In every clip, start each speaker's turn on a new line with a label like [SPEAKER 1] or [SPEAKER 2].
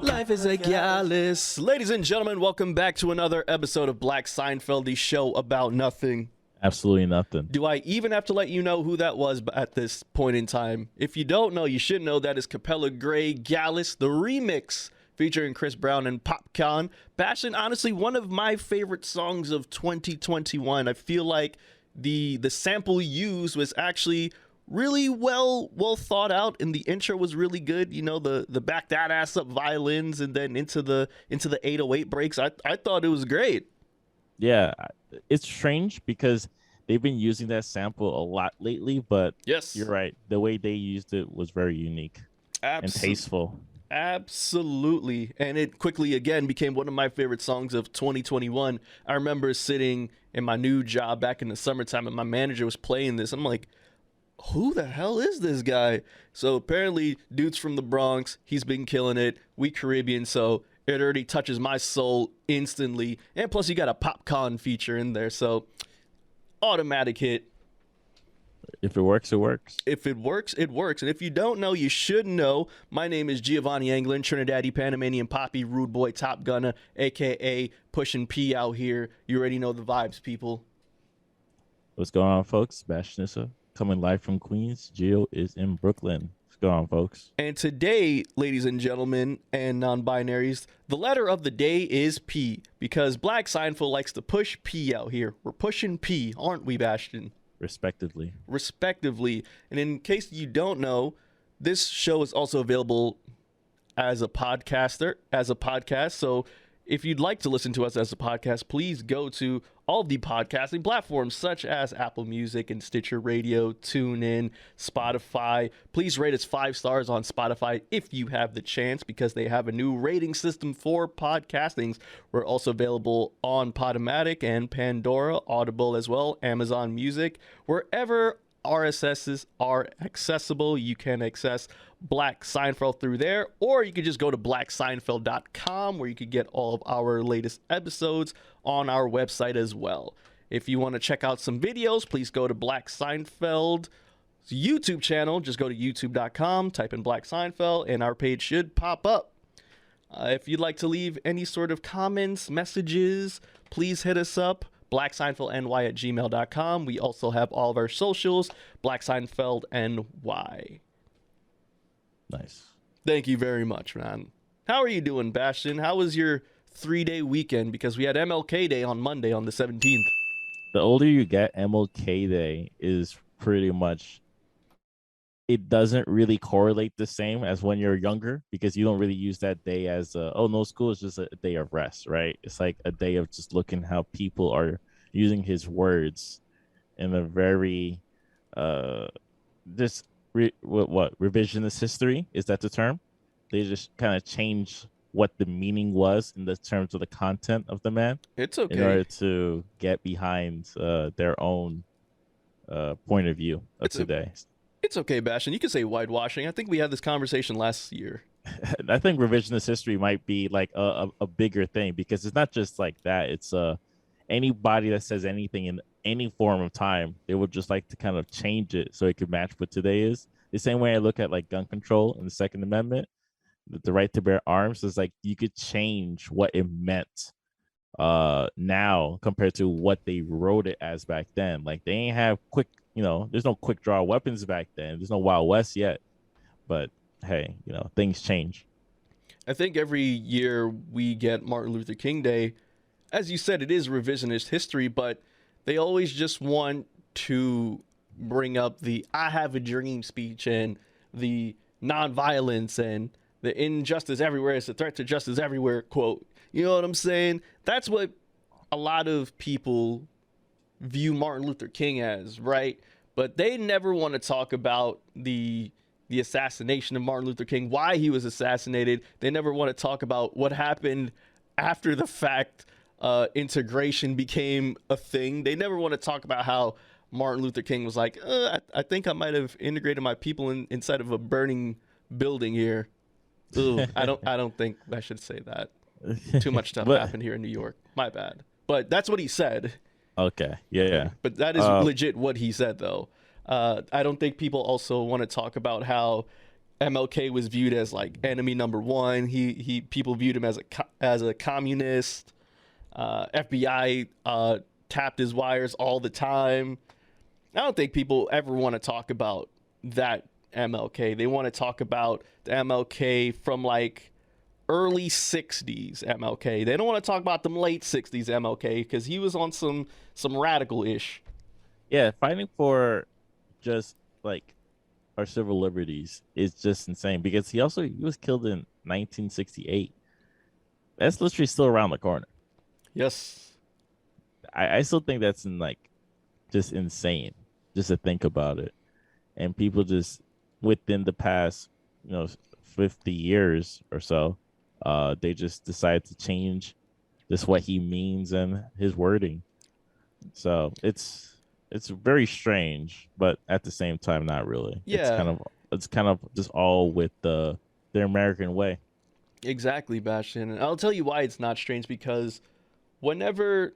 [SPEAKER 1] Life is a gallus. Ladies and gentlemen, welcome back to another episode of Black Seinfeld, the show about nothing.
[SPEAKER 2] Absolutely nothing.
[SPEAKER 1] Do I even have to let you know who that was at this point in time? If you don't know, you should know that is Capella Gray Gallus, the remix featuring Chris Brown and Popcorn. Bastion, honestly, one of my favorite songs of 2021. I feel like the sample used was actually really well thought out, and the intro was really good. You know, the back that ass up violins and then into the 808 breaks. I thought it was great.
[SPEAKER 2] Yeah, it's strange because they've been using that sample a lot lately, but
[SPEAKER 1] Yes,
[SPEAKER 2] you're right. The way they used it was very unique and tasteful.
[SPEAKER 1] Absolutely. And it quickly again became one of my favorite songs of 2021. I remember sitting in my new job back in the summertime and my manager was playing this. I'm like, who the hell is this guy? So apparently dude's from the Bronx. He's been killing it. We Caribbean, so it already touches my soul instantly. And plus you got a Popcorn feature in there, so automatic hit.
[SPEAKER 2] If it works, it works.
[SPEAKER 1] If it works, it works. And if you don't know, you should know. My name is Giovanni Anglin, Trinidadi, Panamanian Poppy, Rude Boy, Top Gunner, a.k.a. Pushin P out here. You already know the vibes, people.
[SPEAKER 2] What's going on, folks? Bastionissa coming live from Queens. Gio is in Brooklyn. What's going on, folks?
[SPEAKER 1] And today, ladies and gentlemen and non-binaries, the letter of the day is P, because Black Seinfeld likes to push P out here. We're pushing P, aren't we, Bastion?
[SPEAKER 2] Respectively.
[SPEAKER 1] And in case you don't know, this show is also available as a podcast. So if you'd like to listen to us as a podcast, please go to all the podcasting platforms such as Apple Music and Stitcher Radio, TuneIn, Spotify. Please rate us 5 stars on Spotify if you have the chance, because they have a new rating system for podcastings. We're also available on Podomatic and Pandora, Audible as well, Amazon Music. Wherever RSSs are accessible, you can access Black Seinfeld through there, or you could just go to blackseinfeld.com where you could get all of our latest episodes on our website as well. If you want to check out some videos, please go to Black Seinfeld's YouTube channel. Just go to youtube.com, type in Black Seinfeld, and our page should pop up. If you'd like to leave any sort of comments, messages, please hit us up. BlackSeinfeldNY@gmail.com. We also have all of our socials, Black Seinfeld NY.
[SPEAKER 2] Nice.
[SPEAKER 1] Thank you very much, man. How are you doing, Bastion? How was your 3-day weekend? Because we had MLK Day on Monday on the 17th.
[SPEAKER 2] The older you get, MLK Day is pretty much, it doesn't really correlate the same as when you're younger, because you don't really use that day as no school is just a day of rest, right? It's like a day of just looking how people are using his words in a very revisionist history, is that the term? They just kind of change what the meaning was in the terms of the content of the man.
[SPEAKER 1] It's okay.
[SPEAKER 2] In order to get behind their own point of view of today.
[SPEAKER 1] It's okay, Bastion. You can say whitewashing. I think we had this conversation last year.
[SPEAKER 2] I think revisionist history might be like a bigger thing, because it's not just like that. It's anybody that says anything in any form of time, they would just like to kind of change it so it could match what today is. The same way I look at like gun control and the Second Amendment, the right to bear arms, is like you could change what it meant now compared to what they wrote it as back then. Like they ain't have there's no quick draw weapons back then. There's no Wild West yet. But hey, things change.
[SPEAKER 1] I think every year we get Martin Luther King Day. As you said, it is revisionist history, but they always just want to bring up the I have a dream speech and the nonviolence and the injustice everywhere is a threat to justice everywhere quote. You know what I'm saying? That's what a lot of people view Martin Luther King as, right? But they never want to talk about the assassination of Martin Luther King, why he was assassinated. They never want to talk about what happened after the fact. Integration became a thing. They never want to talk about how Martin Luther King was like, I think I might have integrated my people inside of a burning building here. Ooh, I don't think I should say that. Too much stuff happened here in New York. My bad. But that's what he said.
[SPEAKER 2] Okay. Yeah.
[SPEAKER 1] But that is legit what he said, though. I don't think people also want to talk about how MLK was viewed as like enemy number one. People viewed him as a communist. FBI tapped his wires all the time. I don't think people ever want to talk about that MLK. They want to talk about the MLK from like early 60s MLK. They don't want to talk about them late 60s MLK because he was on some radical ish.
[SPEAKER 2] Yeah, fighting for just like our civil liberties is just insane because he was killed in 1968. That's literally still around the corner.
[SPEAKER 1] Yes.
[SPEAKER 2] I still think that's just insane just to think about it. And people just within the past 50 years or so, they just decided to change just what he means and his wording. So it's very strange, but at the same time, not really.
[SPEAKER 1] Yeah.
[SPEAKER 2] It's kind of just all with the American way.
[SPEAKER 1] Exactly, Bastion. And I'll tell you why it's not strange, because whenever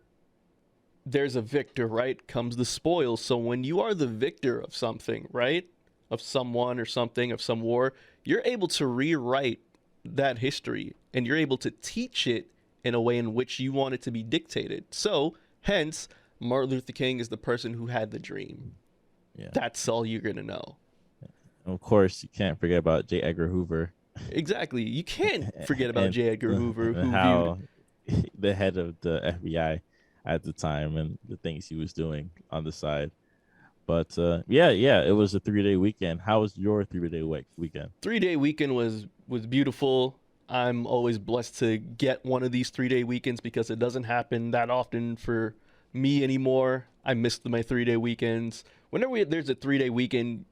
[SPEAKER 1] there's a victor, right, comes the spoils. So when you are the victor of something, right, of someone or something, of some war, you're able to rewrite that history and you're able to teach it in a way in which you want it to be dictated. So hence, Martin Luther King is the person who had the dream.
[SPEAKER 2] Yeah.
[SPEAKER 1] That's all you're going to know.
[SPEAKER 2] Of course, you can't forget about J. Edgar Hoover.
[SPEAKER 1] Exactly. You can't forget about J. Edgar Hoover,
[SPEAKER 2] and how the head of the FBI at the time and the things he was doing on the side. But yeah, it was a 3-day weekend. How was your 3-day weekend?
[SPEAKER 1] 3-day weekend was beautiful. I'm always blessed to get one of these 3-day weekends because it doesn't happen that often for me anymore. I missed my 3-day weekends. Whenever there's a 3-day weekend,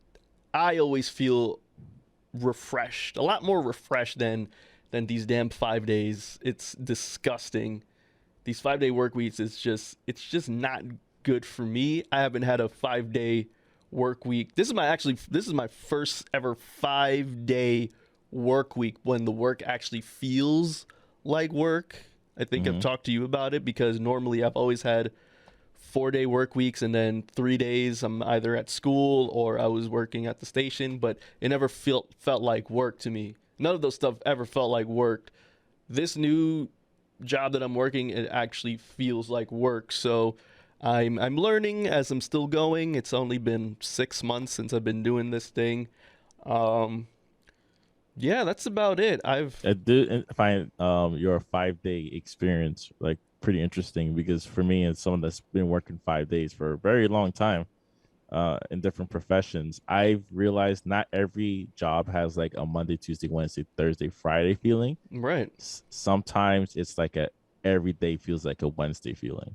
[SPEAKER 1] I always feel refreshed, a lot more refreshed than these damn 5 days. It's disgusting. These 5-day work weeks, it's just not good for me. I haven't had a 5-day work week. This is my first ever 5-day work week when the work actually feels like work. I think I've talked to you about it because normally I've always had 4-day work weeks and then 3 days I'm either at school or I was working at the station, but it never felt like work to me. None of those stuff ever felt like work. This new job that I'm working, it actually feels like work. So I'm learning as I'm still going. It's only been 6 months since I've been doing this thing. Yeah, that's about it. I
[SPEAKER 2] do find your 5-day experience like pretty interesting because for me, as someone that's been working 5 days for a very long time in different professions, I've realized not every job has like a Monday, Tuesday, Wednesday, Thursday, Friday feeling.
[SPEAKER 1] Right.
[SPEAKER 2] Sometimes it's like every day feels like a Wednesday feeling.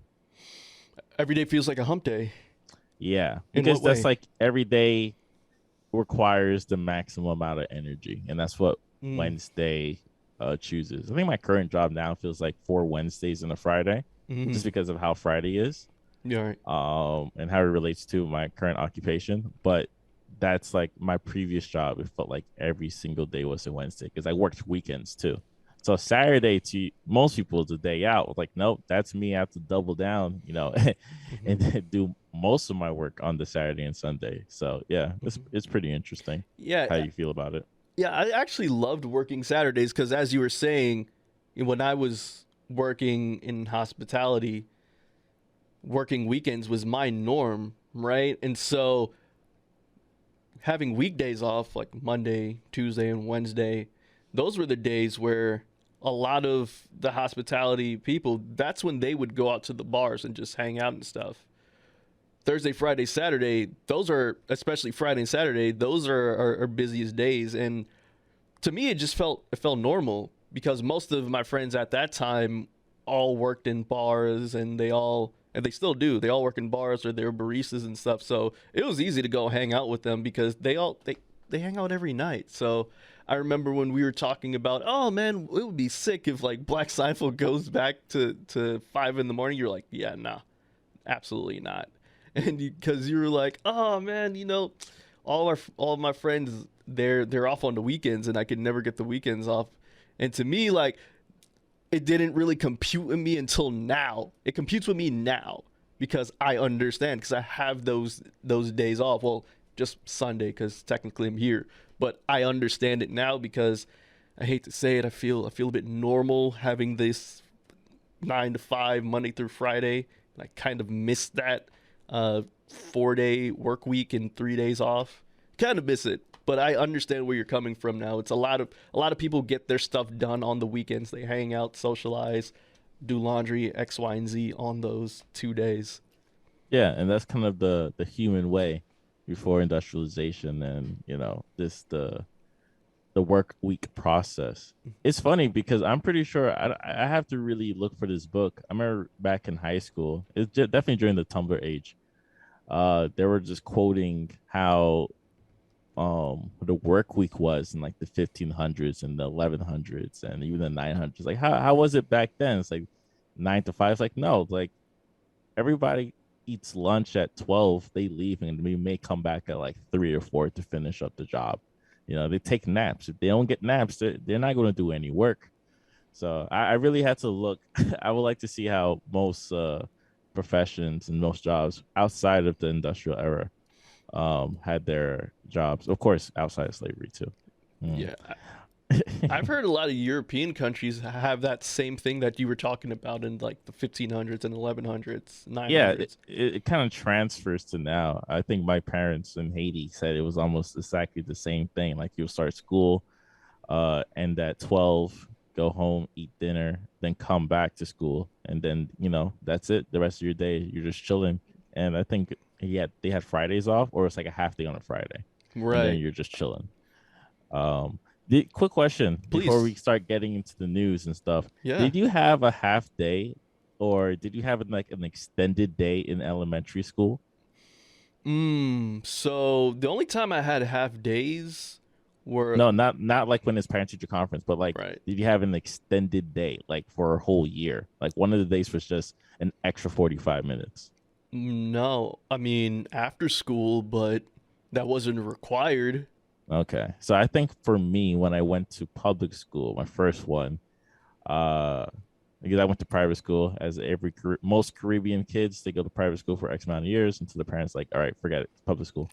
[SPEAKER 1] Every day feels like a hump day.
[SPEAKER 2] Yeah,
[SPEAKER 1] In
[SPEAKER 2] because
[SPEAKER 1] what way?
[SPEAKER 2] that's like every day requires the maximum amount of energy, and that's what Wednesday chooses. I think my current job now feels like 4 Wednesdays and a Friday, just because of how Friday is.
[SPEAKER 1] Yeah, right.
[SPEAKER 2] And how it relates to my current occupation. But that's like my previous job. It felt like every single day was a Wednesday because I worked weekends too. So Saturday to most people is a day out. Like, nope, that's me. I have to double down, and do most of my work on the Saturday and Sunday. So yeah, it's pretty interesting.
[SPEAKER 1] Yeah.
[SPEAKER 2] How you feel about it?
[SPEAKER 1] Yeah, I actually loved working Saturdays because, as you were saying, when I was working in hospitality, working weekends was my norm, right? And so having weekdays off, like Monday, Tuesday, and Wednesday, those were the days where a lot of the hospitality people, that's when they would go out to the bars and just hang out and stuff. Thursday, Friday, Saturday, those are, especially Friday and Saturday, those are our busiest days. And to me, it felt normal because most of my friends at that time all worked in bars and they still do. They all work in bars or they're baristas and stuff. So it was easy to go hang out with them because they hang out every night. So I remember when we were talking about, oh man, it would be sick if like Black Seinfeld goes back to 5 a.m. You're like, yeah, nah, absolutely not. And because you were like, oh man, all of my friends, they're off on the weekends and I could never get the weekends off. And to me, like, it didn't really compute with me until now. It computes with me now because I understand, because I have those days off. Well, just Sunday because technically I'm here. but I understand it now because I hate to say it, I feel a bit normal having this 9 to 5 Monday through Friday. And I kind of miss that 4 day work week and 3 days off. Kind of miss it, but I understand where you're coming from now. It's a lot of people get their stuff done on the weekends. They hang out, socialize, do laundry, X, Y, and Z on those 2 days.
[SPEAKER 2] Yeah, and that's kind of the human way before industrialization and this the work week process. It's funny because I'm pretty sure I have to really look for this book. I remember back in high school, it's definitely during the Tumblr age. They were just quoting how the work week was in like the 1500s and the 1100s and even the 900s. Like how was it back then? It's like 9 to 5. It's like no, like everybody eats lunch at 12, they leave and we may come back at like 3 or 4 to finish up the job. They take naps. If they don't get naps, they're not going to do any work. So I really had to look. I would like to see how most professions and most jobs outside of the industrial era had their jobs, of course, outside of slavery too.
[SPEAKER 1] Yeah. I've heard a lot of European countries have that same thing that you were talking about in like the 1500s and 1100s, 900s.
[SPEAKER 2] Yeah, it kind of transfers to now. I think my parents in Haiti said it was almost exactly the same thing. Like you'll start school, and at 12, go home, eat dinner, then come back to school, and then that's it. The rest of your day, you're just chilling. And I think they had Fridays off, or it's like a half day on a Friday,
[SPEAKER 1] Right.
[SPEAKER 2] And then you're just chilling. The quick question before
[SPEAKER 1] Please.
[SPEAKER 2] we start getting into the news and stuff.
[SPEAKER 1] Yeah.
[SPEAKER 2] Did you have a half day or did you have like an extended day in elementary school?
[SPEAKER 1] So the only time I had half days were
[SPEAKER 2] No, not like when it's parent teacher conference, but like
[SPEAKER 1] right.
[SPEAKER 2] did you have an extended day like for a whole year? Like one of the days was just an extra 45 minutes.
[SPEAKER 1] No, I mean after school, but that wasn't required.
[SPEAKER 2] Okay. So I think for me, when I went to public school, my first one, uh, because I went to private school, as most Caribbean kids, they go to private school for X amount of years until the parents like, all right, forget it, public school.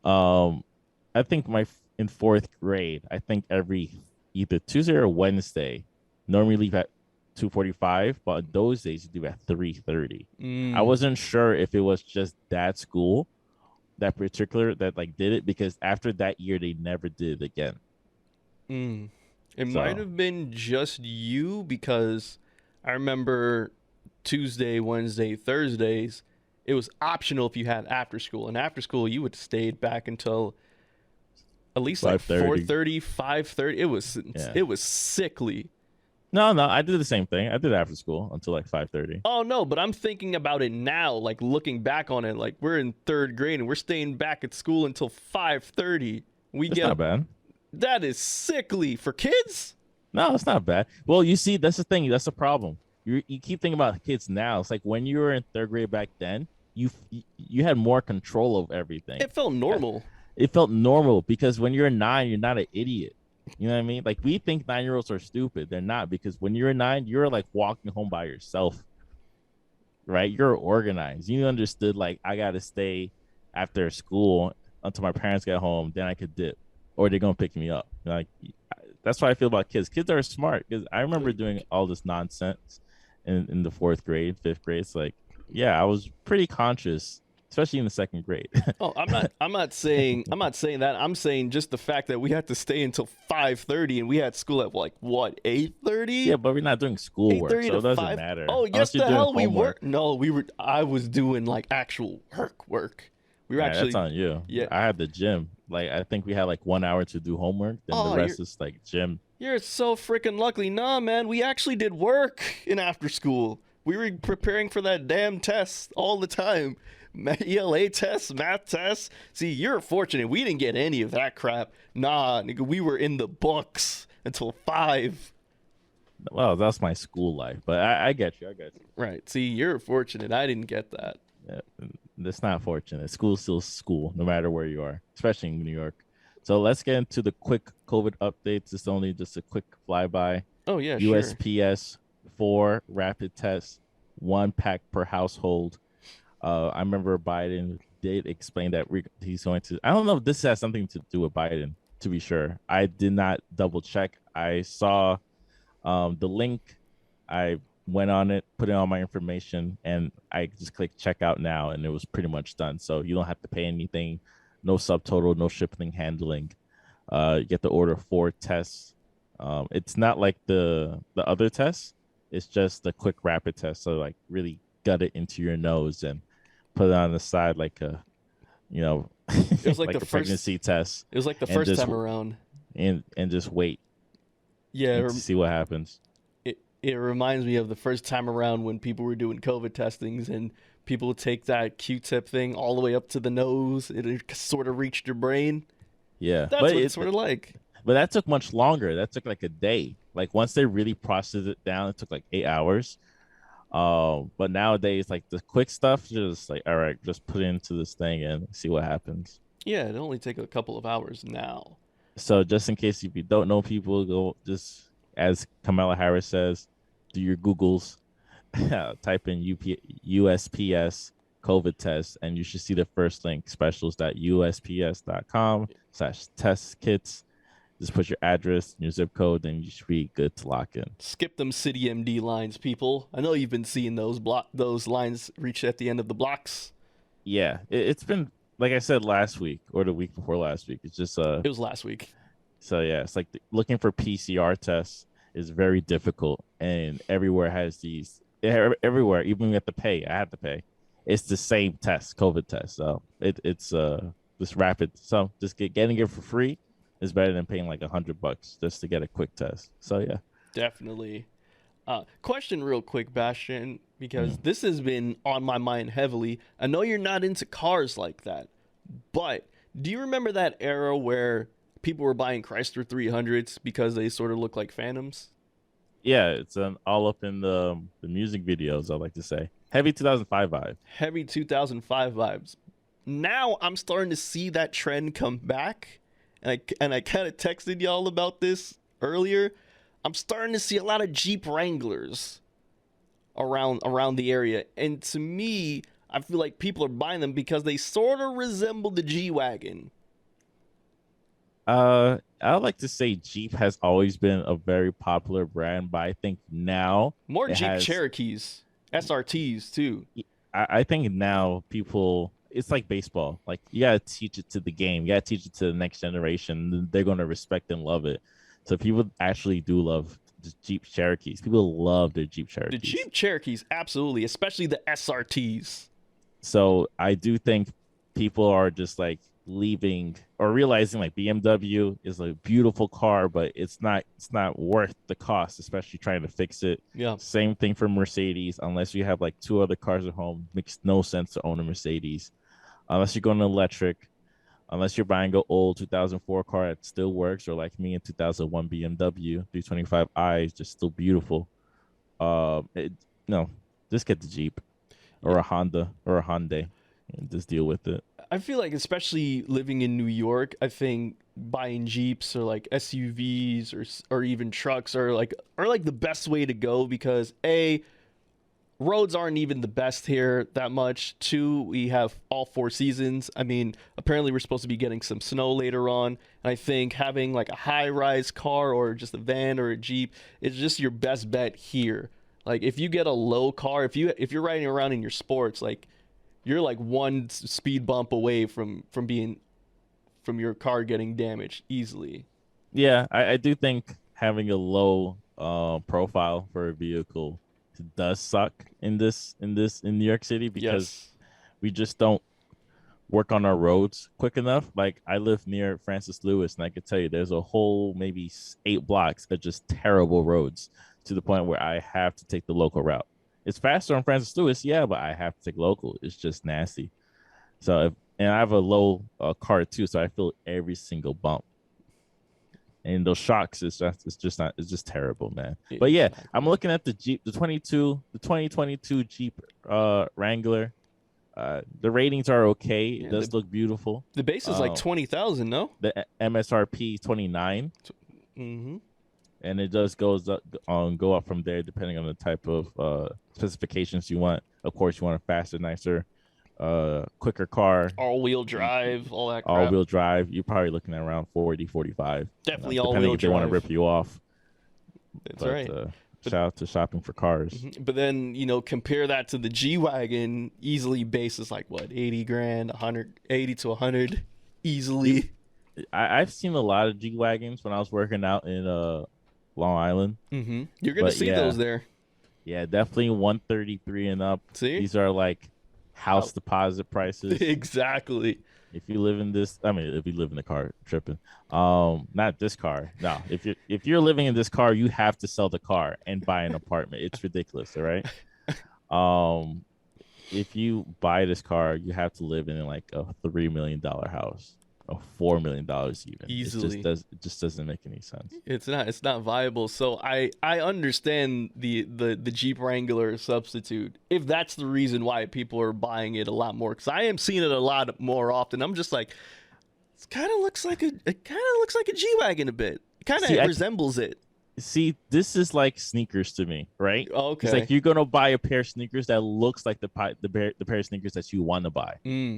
[SPEAKER 2] I think in fourth grade, I think every either Tuesday or Wednesday, normally leave at 2:45, but on those days you do at 3:30. I wasn't sure if it was just that school that particular that like did it because after that year they never did it again.
[SPEAKER 1] It might have been just you because I remember Tuesday, Wednesday, Thursdays, it was optional if you had after school. And after school you would stay back until at least like 4:30, 5:30. It was sickly.
[SPEAKER 2] No, I did the same thing. I did after school until like 5:30.
[SPEAKER 1] Oh no, but I'm thinking about it now, like looking back on it, like we're in third grade and we're staying back at school until 5:30.
[SPEAKER 2] That's not bad.
[SPEAKER 1] That is sickly for kids.
[SPEAKER 2] No, it's not bad. Well, you see, that's the thing. That's the problem. You keep thinking about kids now. It's like when you were in third grade back then, you had more control of everything.
[SPEAKER 1] It felt normal.
[SPEAKER 2] It felt normal because when you're 9, you're not an idiot. You know what I mean? Like we think 9-year-olds are stupid. They're not because when you're 9, you're like walking home by yourself, right? You're organized. You understood like I got to stay after school until my parents get home. Then I could dip or they're going to pick me up. Like that's what I feel about kids. Kids are smart because I remember doing all this nonsense in the fourth grade, fifth grade. It's like, yeah, I was pretty conscious, especially in the second grade.
[SPEAKER 1] Oh, I'm not saying that. I'm saying just the fact that we had to stay until 5:30 and we had school at like what 8:30.
[SPEAKER 2] Yeah, but we're not doing schoolwork, so it doesn't
[SPEAKER 1] 5?
[SPEAKER 2] matter.
[SPEAKER 1] Oh, yes, the hell we were. No, we were. I was doing like actual work. We were actually.
[SPEAKER 2] That's on you.
[SPEAKER 1] Yeah,
[SPEAKER 2] I had the gym. Like I think we had like 1 hour to do homework. Then the rest is like gym.
[SPEAKER 1] You're so freaking lucky. Nah, man, we actually did work in after school. We were preparing for that damn test all the time. ELA tests, math tests. See, you're fortunate. We didn't get any of that crap. Nah, nigga, we were in the books until 5.
[SPEAKER 2] Well, that's my school life, but I get you.
[SPEAKER 1] Right. See, you're fortunate. I didn't get that.
[SPEAKER 2] Yeah, that's not fortunate. School's still school, no matter where you are, especially in New York. So let's get into the quick COVID updates. It's only just a quick flyby.
[SPEAKER 1] Oh, yeah,
[SPEAKER 2] USPS, 4 rapid tests, 1 pack per household. I remember Biden did explain that he's going to. I don't know if this has something to do with Biden, to be sure. I did not double check. I saw the link. I went on it, put in all my information, and I just clicked checkout now, and it was pretty much done. So you don't have to pay anything, no subtotal, no shipping, handling. You get to order 4 tests. It's not like the other tests. It's just a quick rapid test. So like really gut it into your nose and put it on the side like a, you know,
[SPEAKER 1] It was like
[SPEAKER 2] like
[SPEAKER 1] the
[SPEAKER 2] a pregnancy test,
[SPEAKER 1] It was like the
[SPEAKER 2] and
[SPEAKER 1] first
[SPEAKER 2] just
[SPEAKER 1] time around.
[SPEAKER 2] and just wait
[SPEAKER 1] Yeah,
[SPEAKER 2] and to see what happens.
[SPEAKER 1] it reminds me of the first time around when people were doing COVID testings and people would take that Q-tip thing all the way up to the nose. It sort of reached your brain.
[SPEAKER 2] Yeah,
[SPEAKER 1] That's what it's sort of like.
[SPEAKER 2] but that took much longer. That took like a day. Like once they really processed it down, it took like 8 hours. But nowadays, like the quick stuff, just like all right, just put it into this thing and see what happens.
[SPEAKER 1] Yeah, it only take a couple of hours now.
[SPEAKER 2] So just in case if you don't know people, go just as Kamala Harris says, do your Googles, type in USPS COVID test, and you should see the first link, specials.usps.com/test kits. Just put your address, your zip code, and you should be good to lock in.
[SPEAKER 1] Skip them City MD lines, people. I know you've been seeing those lines reach at the end of the blocks.
[SPEAKER 2] Yeah, it's been like I said last week or the week before last week. It's just
[SPEAKER 1] It was last week.
[SPEAKER 2] so yeah, it's like looking for PCR tests is very difficult, and everywhere has these. Everywhere, even we have to pay. I have to pay. It's the same test, COVID test. So it's this rapid. So just getting it for free is better than paying like $100 just to get a quick test. So yeah.
[SPEAKER 1] Definitely. Question real quick, Bastion, because this has been on my mind heavily. I know you're not into cars like that, but do you remember that era where people were buying Chrysler 300s because they sort of look like Phantoms?
[SPEAKER 2] Yeah, it's all up in the music videos. I like to say heavy 2005 vibe.
[SPEAKER 1] Heavy 2005 vibes. Now I'm starting to see that trend come back, and I kind of texted y'all about this earlier. I'm starting to see a lot of Jeep Wranglers around the area, and to me, I feel like people are buying them because they sort of resemble the G-Wagon.
[SPEAKER 2] I would like to say Jeep has always been a very popular brand, but I think now
[SPEAKER 1] More
[SPEAKER 2] it
[SPEAKER 1] Jeep
[SPEAKER 2] has.
[SPEAKER 1] Cherokees, SRTs too.
[SPEAKER 2] I think now people, it's like baseball. Like you gotta teach it to the game. You gotta teach it to the next generation. They're gonna respect and love it. So people actually do love the Jeep Cherokees. People love their Jeep
[SPEAKER 1] The
[SPEAKER 2] Cherokees.
[SPEAKER 1] Jeep Cherokees, absolutely, especially the SRTs.
[SPEAKER 2] So I do think people are just like leaving or realizing like BMW is a beautiful car, but it's not worth the cost, especially trying to fix it.
[SPEAKER 1] Yeah.
[SPEAKER 2] Same thing for Mercedes. Unless you have like 2 other cars at home, makes no sense to own a Mercedes. Unless you're going electric, unless you're buying an old 2004 car that still works, or like me in 2001 BMW 325i is just still beautiful. No, just get the Jeep or a Honda or a Hyundai and just deal with it.
[SPEAKER 1] I feel like, especially living in New York, I think buying Jeeps or like SUVs or even trucks are like the best way to go because A, roads aren't even the best here that much. Two, we have all 4 seasons. I mean, apparently we're supposed to be getting some snow later on. And I think having like a high-rise car or just a van or a Jeep is just your best bet here. Like if you get a low car, if you're riding around in your sports, like you're like one speed bump away from your car getting damaged easily.
[SPEAKER 2] Yeah, I do think having a low profile for a vehicle does suck in New York City because
[SPEAKER 1] Yes.
[SPEAKER 2] we just don't work on our roads quick enough. Like I live near Francis Lewis, and I could tell you there's a whole maybe 8 blocks of just terrible roads to the point where I have to take the local route. It's faster on Francis Lewis, yeah, but I have to take local. It's just nasty. And I have a low car too, so I feel every single bump. And those shocks, it's just terrible, man. But yeah,
[SPEAKER 1] Exactly.
[SPEAKER 2] I'm looking at the Jeep, the 2022 Jeep Wrangler. The ratings are okay.
[SPEAKER 1] Yeah,
[SPEAKER 2] It does look beautiful.
[SPEAKER 1] The base is like 20,000, no?
[SPEAKER 2] The MSRP is 29,
[SPEAKER 1] Mm-hmm.
[SPEAKER 2] and it does go up from there depending on the type of specifications you want. Of course, you want a faster, nicer quicker car,
[SPEAKER 1] All-wheel drive, all that crap.
[SPEAKER 2] all-wheel drive, you're probably looking at around 40, 45.
[SPEAKER 1] Definitely
[SPEAKER 2] Depending
[SPEAKER 1] all-wheel
[SPEAKER 2] if they want to
[SPEAKER 1] drive.
[SPEAKER 2] rip you off.
[SPEAKER 1] That's
[SPEAKER 2] But
[SPEAKER 1] right. But
[SPEAKER 2] shout out to shopping for cars.
[SPEAKER 1] but then compare that to the G-Wagon, easily basis like what, 80 grand, 180 to 100 easily.
[SPEAKER 2] I've seen a lot of G wagons when I was working out in Long Island.
[SPEAKER 1] You're gonna
[SPEAKER 2] But
[SPEAKER 1] see those there.
[SPEAKER 2] yeah, definitely 133 and up.
[SPEAKER 1] See?
[SPEAKER 2] These are like house deposit prices.
[SPEAKER 1] Exactly.
[SPEAKER 2] If you live in this, I mean, if you live in the car, tripping. Not this car. No, if you're living in this car, you have to sell the car and buy an apartment. It's ridiculous, all right? If you buy this car, you have to live in like a $3 million house, or $4 million even.
[SPEAKER 1] Easily.
[SPEAKER 2] It just doesn't make any sense.
[SPEAKER 1] It's not viable. So I understand the Jeep Wrangler substitute, if that's the reason why people are buying it a lot more, because I am seeing it a lot more often. I'm just like, it kind of looks like a G-Wagon a bit. It kind of resembles it.
[SPEAKER 2] See, this is like sneakers to me, right?
[SPEAKER 1] Okay.
[SPEAKER 2] It's like you're gonna buy a pair of sneakers that looks like the pair of sneakers that you want to buy,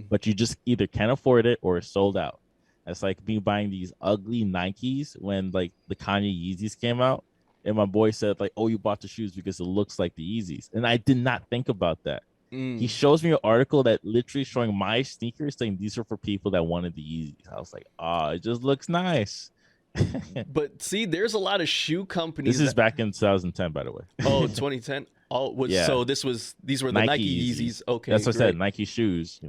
[SPEAKER 2] but you just either can't afford it or it's sold out. It's like me buying these ugly Nikes when like the Kanye Yeezys came out, and my boy said like, "Oh, you bought the shoes because it looks like the Yeezys," and I did not think about that. He shows me an article that literally showing my sneakers, saying these are for people that wanted the Yeezys. I was like, it just looks nice.
[SPEAKER 1] But see, there's a lot of shoe companies.
[SPEAKER 2] This is back in 2010, by the way.
[SPEAKER 1] Oh, 2010.
[SPEAKER 2] Yeah.
[SPEAKER 1] So these were the Nike Yeezys. Okay,
[SPEAKER 2] that's what
[SPEAKER 1] great.
[SPEAKER 2] I said. Nike shoes,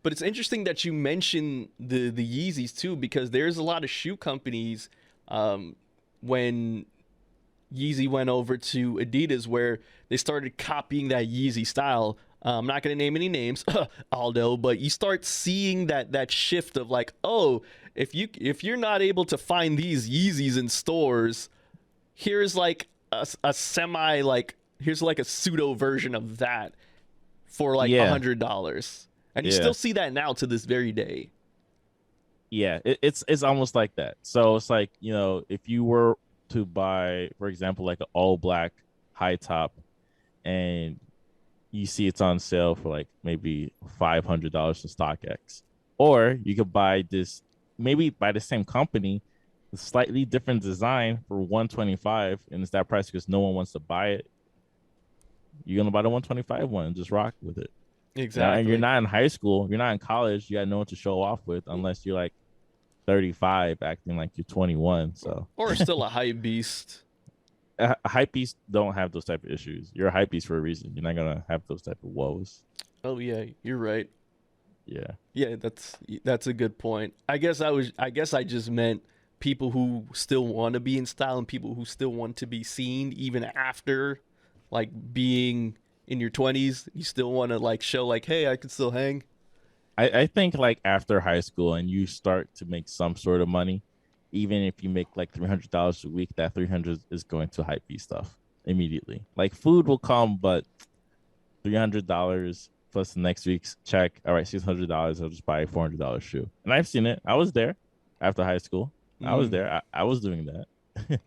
[SPEAKER 1] But it's interesting that you mention the Yeezys too, because there's a lot of shoe companies when Yeezy went over to Adidas, where they started copying that Yeezy style. I'm not going to name any names, Aldo, but you start seeing that shift of like, oh, if you're not able to find these Yeezys in stores, here's like a semi, like here's like a pseudo version of that for like $100, and you still see that now to this very day.
[SPEAKER 2] Yeah, it's almost like that. So it's like, if you were to buy, for example, like an all black high top, and you see it's on sale for like maybe $500 from StockX, or you could buy this maybe by the same company, a slightly different design for $125, and it's that price because no one wants to buy it. You're gonna buy the $125 one and just rock with it.
[SPEAKER 1] Exactly.
[SPEAKER 2] And you're not in high school, you're not in college, you got no one to show off with unless you're like 35 acting like you're 21. So
[SPEAKER 1] or still a hype beast.
[SPEAKER 2] Hype beasts don't have those type of issues. You're a hype beast for a reason. You're not gonna have those type of woes.
[SPEAKER 1] Oh yeah, you're right.
[SPEAKER 2] Yeah,
[SPEAKER 1] that's a good point. I guess I just meant people who still want to be in style and people who still want to be seen even after like being in your 20s. You still want to like show like, hey, I can still hang.
[SPEAKER 2] I think like after high school and you start to make some sort of money, even if you make like $300 a week, that 300 is going to hype beast stuff immediately. Like food will come, but $300 plus the next week's check. All right, $600. I'll just buy a $400 shoe. And I've seen it. I was there after high school. I was there. I was doing that.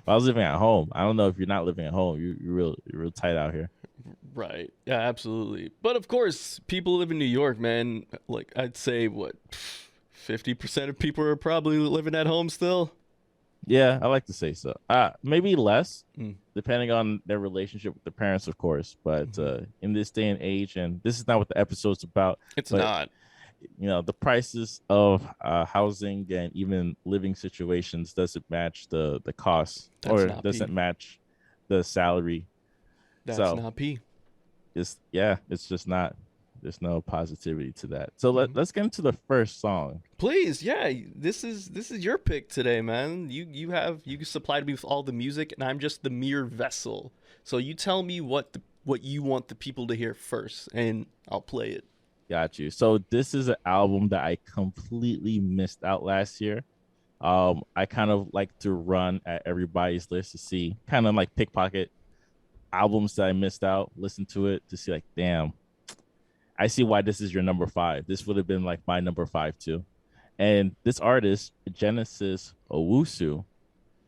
[SPEAKER 2] I was living at home. I don't know if you're not living at home. You're real tight out here.
[SPEAKER 1] Right. Yeah, absolutely. But of course, people live in New York, man. Like I'd say what 50% of people are probably living at home still.
[SPEAKER 2] Yeah, I like to say so. Maybe less, depending on their relationship with their parents, of course. But in this day and age, and this is not what the episode's about.
[SPEAKER 1] It's not.
[SPEAKER 2] The prices of housing and even living situations doesn't match the costs, or doesn't match the salary.
[SPEAKER 1] That's not P.
[SPEAKER 2] It's just not. There's no positivity to that. So let's get into the first song.
[SPEAKER 1] Please, yeah. This is your pick today, man. You supplied me with all the music, and I'm just the mere vessel. So you tell me what you want the people to hear first, and I'll play it.
[SPEAKER 2] Got you. So this is an album that I completely missed out last year. I kind of like to run at everybody's list to see, kind of like pickpocket albums that I missed out, listen to it to see like, damn, I see why this is your number 5. This would have been like my number 5 too. And this artist, Genesis Owusu,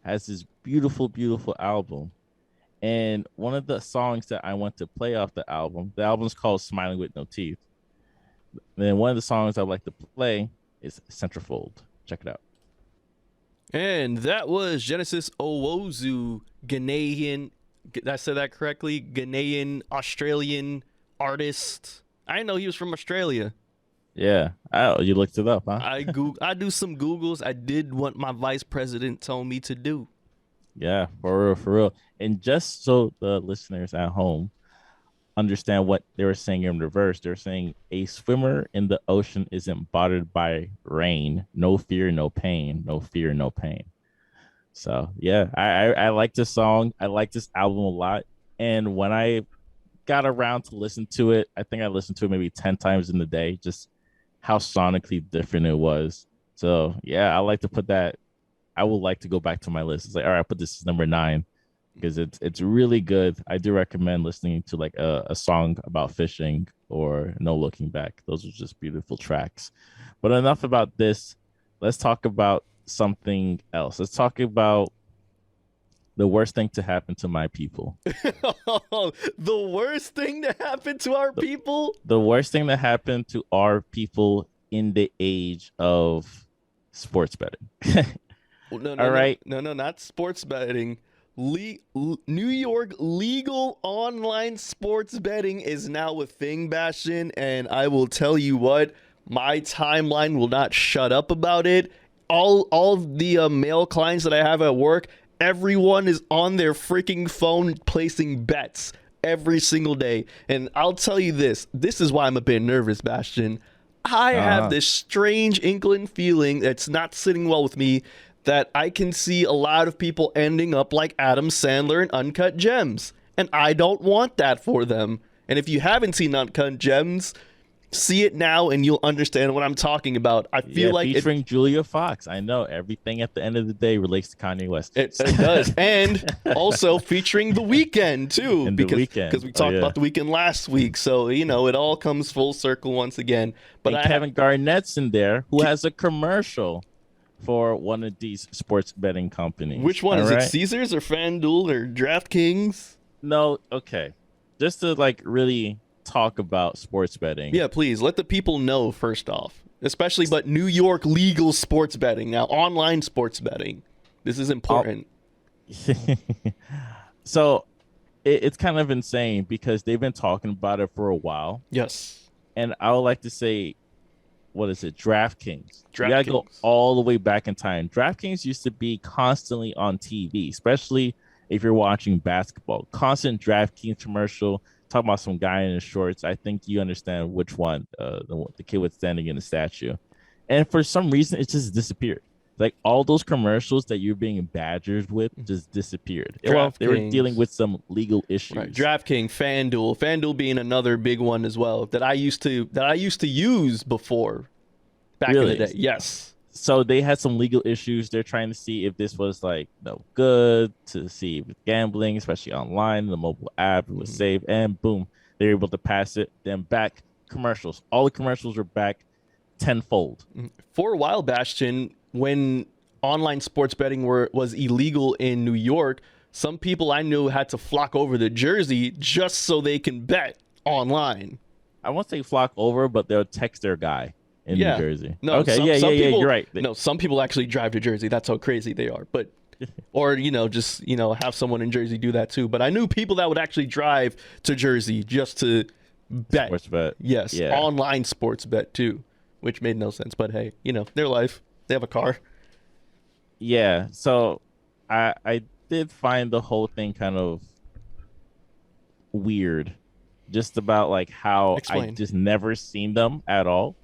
[SPEAKER 2] has this beautiful, beautiful album. And one of the songs that I want to play off the album's called Smiling with No Teeth. Then one of the songs I would like to play is Centerfold. Check it out.
[SPEAKER 1] And that was Genesis Owozu, Ghanaian. Did I say that correctly? Ghanaian Australian artist. I didn't know he was from Australia.
[SPEAKER 2] Yeah. Oh, you looked it up, huh?
[SPEAKER 1] I do some Googles. I did what my vice president told me to do.
[SPEAKER 2] Yeah, for real, for real. And just so the listeners at home understand what they were saying in reverse, they're saying a swimmer in the ocean isn't bothered by rain. No fear, no pain. No fear, no pain. So yeah, I like this song. I like this album a lot. And when I got around to listen to it, I think I listened to it maybe 10 times in the day, just how sonically different it was. So yeah, I like to put that. I would like to go back to my list. It's like, all right, I put this as number 9 because it's really good. I do recommend listening to like a song about fishing or No Looking Back. Those are just beautiful tracks. But enough about this. Let's talk about something else. Let's talk about the worst thing to happen to my people.
[SPEAKER 1] The worst thing to happen to our people?
[SPEAKER 2] The worst thing that happened to our people in the age of sports betting.
[SPEAKER 1] No,
[SPEAKER 2] All right.
[SPEAKER 1] No, not sports betting. New York legal online sports betting is now a thing, Bastion, and I will tell you what, my timeline will not shut up about it. All the male clients that I have at work, everyone is on their freaking phone placing bets every single day. And I'll tell you this is why I'm a bit nervous, Bastion. I have this strange inkling feeling that's not sitting well with me that I can see a lot of people ending up like Adam Sandler in Uncut Gems. And I don't want that for them. And if you haven't seen Uncut Gems, see it now and you'll understand what I'm talking about. I feel like
[SPEAKER 2] featuring Julia Fox. I know everything at the end of the day relates to Kanye West.
[SPEAKER 1] It does. And also featuring The Weeknd too. Because we talked about The Weeknd last week. So, it all comes full circle once again. But
[SPEAKER 2] Kevin Garnett's in there who has a commercial for one of these sports betting companies.
[SPEAKER 1] Which one? Is it Caesars or FanDuel or DraftKings?
[SPEAKER 2] No, okay. Just to really talk about sports betting.
[SPEAKER 1] Yeah, please let the people know first off. Especially but New York legal sports betting. Now, online sports betting. This is important.
[SPEAKER 2] So it's kind of insane because they've been talking about it for a while.
[SPEAKER 1] Yes.
[SPEAKER 2] And I would like to say, what is it? DraftKings. You gotta go
[SPEAKER 1] DraftKings.
[SPEAKER 2] all the way back in time. DraftKings used to be constantly on TV, especially if you're watching basketball. Constant DraftKings commercial talking about some guy in his shorts. I think you understand which one. The kid was standing in the statue, and for some reason, it just disappeared. Like all those commercials that you're being badgered with just disappeared. Well, they were dealing with some legal issues.
[SPEAKER 1] Right. DraftKings, FanDuel being another big one as well that I used to use before back in the day. Yes.
[SPEAKER 2] So they had some legal issues. They're trying to see if this was good to see with gambling, especially online, the mobile app, it was safe, and boom, they're able to pass it. Then back commercials. All the commercials are back tenfold.
[SPEAKER 1] For a while, Bastion, when online sports betting was illegal in New York, some people I knew had to flock over to Jersey just so they can bet online.
[SPEAKER 2] I won't say flock over, but they'll text their guy in New Jersey.
[SPEAKER 1] No,
[SPEAKER 2] okay, some people, you're right.
[SPEAKER 1] No, some people actually drive to Jersey. That's how crazy they are. But or just have someone in Jersey do that too. But I knew people that would actually drive to Jersey just to bet.
[SPEAKER 2] Sports bet.
[SPEAKER 1] Yes, online sports bet too, which made no sense. But hey, their life. They have a car.
[SPEAKER 2] Yeah, so I did find the whole thing kind of weird, just about how I just never seen them at all,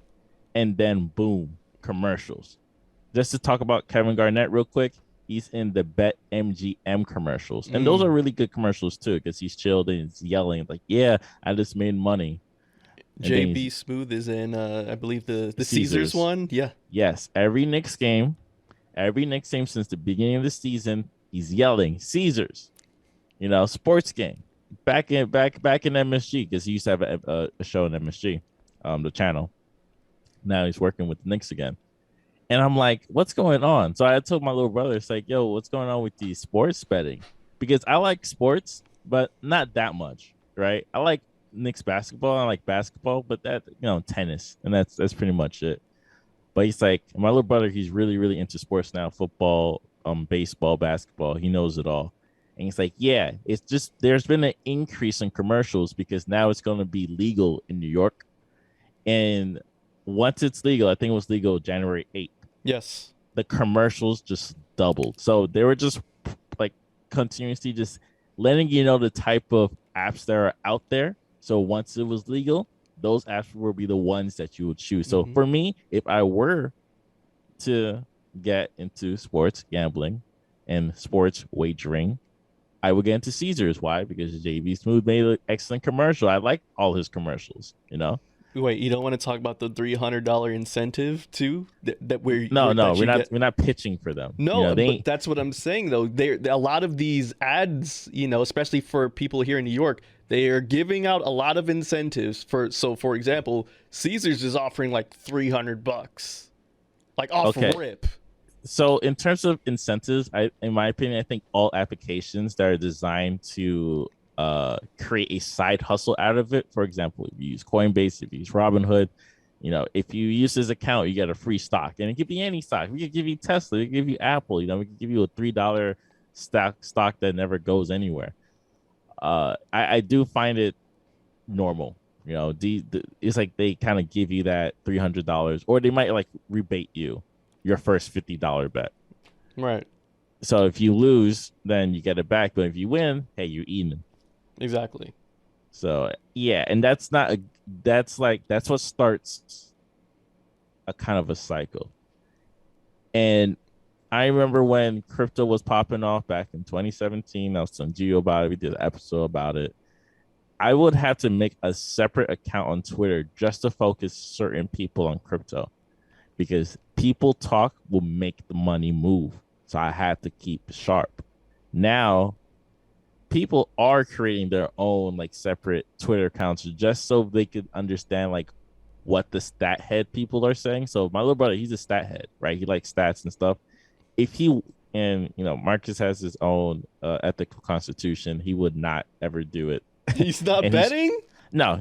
[SPEAKER 2] and then boom, commercials. Just to talk about Kevin Garnett real quick, he's in the BetMGM commercials, and those are really good commercials too because he's chilled and he's yelling yeah, I just made money.
[SPEAKER 1] JB Smooth is in, I believe, the Caesars one. Yeah.
[SPEAKER 2] Yes. Every Knicks game since the beginning of the season, he's yelling Caesars. Sports game. Back in MSG because he used to have a show in MSG, the channel. Now he's working with the Knicks again, and I'm like, what's going on? So I told my little brother, it's like, yo, what's going on with these sports betting? Because I like sports, but not that much, right? I like Knicks basketball. I like basketball, but that tennis, and that's pretty much it. But he's like my little brother. He's really really into sports now: football, baseball, basketball. He knows it all. And he's like, yeah, it's just there's been an increase in commercials because now it's going to be legal in New York. And once it's legal, I think it was legal January 8th,
[SPEAKER 1] Yes.
[SPEAKER 2] the commercials just doubled. So they were just like continuously just letting you know the type of apps that are out there. So once it was legal, those apps will be the ones that you would choose. So for me, if I were to get into sports gambling and sports wagering, I would get into Caesars. Why? Because JV Smooth made an excellent commercial. I like all his commercials,
[SPEAKER 1] Wait, you don't want to talk about the $300 incentive too? That we're
[SPEAKER 2] No,
[SPEAKER 1] that
[SPEAKER 2] we're
[SPEAKER 1] you
[SPEAKER 2] not.
[SPEAKER 1] get?
[SPEAKER 2] We're not pitching for them.
[SPEAKER 1] No,
[SPEAKER 2] They
[SPEAKER 1] but
[SPEAKER 2] ain't.
[SPEAKER 1] that's what I'm saying though. A lot of these ads, especially for people here in New York, they are giving out a lot of incentives for example, Caesars is offering like $300, like off
[SPEAKER 2] Okay.
[SPEAKER 1] rip.
[SPEAKER 2] So in terms of incentives, in my opinion, I think all applications that are designed to create a side hustle out of it. For example, if you use Coinbase, if you use Robinhood, if you use this account, you get a free stock, and it could be any stock. We could give you Tesla, we could give you Apple. We could give you a $3 stock that never goes anywhere. I do find it normal. It's like they kind of give you that $300, or they might like rebate you your first $50 bet.
[SPEAKER 1] Right.
[SPEAKER 2] So if you lose, then you get it back. But if you win, hey, you're eating.
[SPEAKER 1] Exactly.
[SPEAKER 2] So yeah, and that's what starts a kind of a cycle. And I remember when crypto was popping off back in 2017. I was telling Gio about it. We did an episode about it. I would have to make a separate account on Twitter just to focus certain people on crypto, because people talk will make the money move. So I had to keep sharp. Now, people are creating their own like separate Twitter accounts just so they could understand like what the stat head people are saying. So my little brother, he's a stat head, right? He likes stats and stuff. If he and Marcus has his own ethical constitution, he would not ever do it.
[SPEAKER 1] He's not betting?
[SPEAKER 2] No.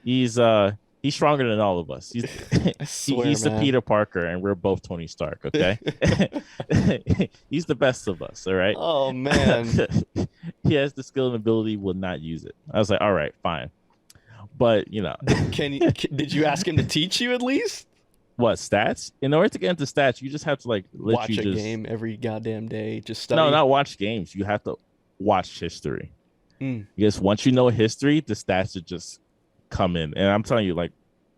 [SPEAKER 2] He's stronger than all of us.
[SPEAKER 1] I swear,
[SPEAKER 2] he's the
[SPEAKER 1] man.
[SPEAKER 2] Peter Parker, and we're both Tony Stark. Okay, he's the best of us. All right.
[SPEAKER 1] Oh man.
[SPEAKER 2] He has the skill and ability. Will not use it. I was like, all right, fine. But
[SPEAKER 1] Did you ask him to teach you at least?
[SPEAKER 2] what stats? In order to get into stats, you just have to like
[SPEAKER 1] Watch a game every goddamn day. Just study.
[SPEAKER 2] No, not watch games. You have to watch history. Because once you know history, the stats would just come in. And I'm telling you, like,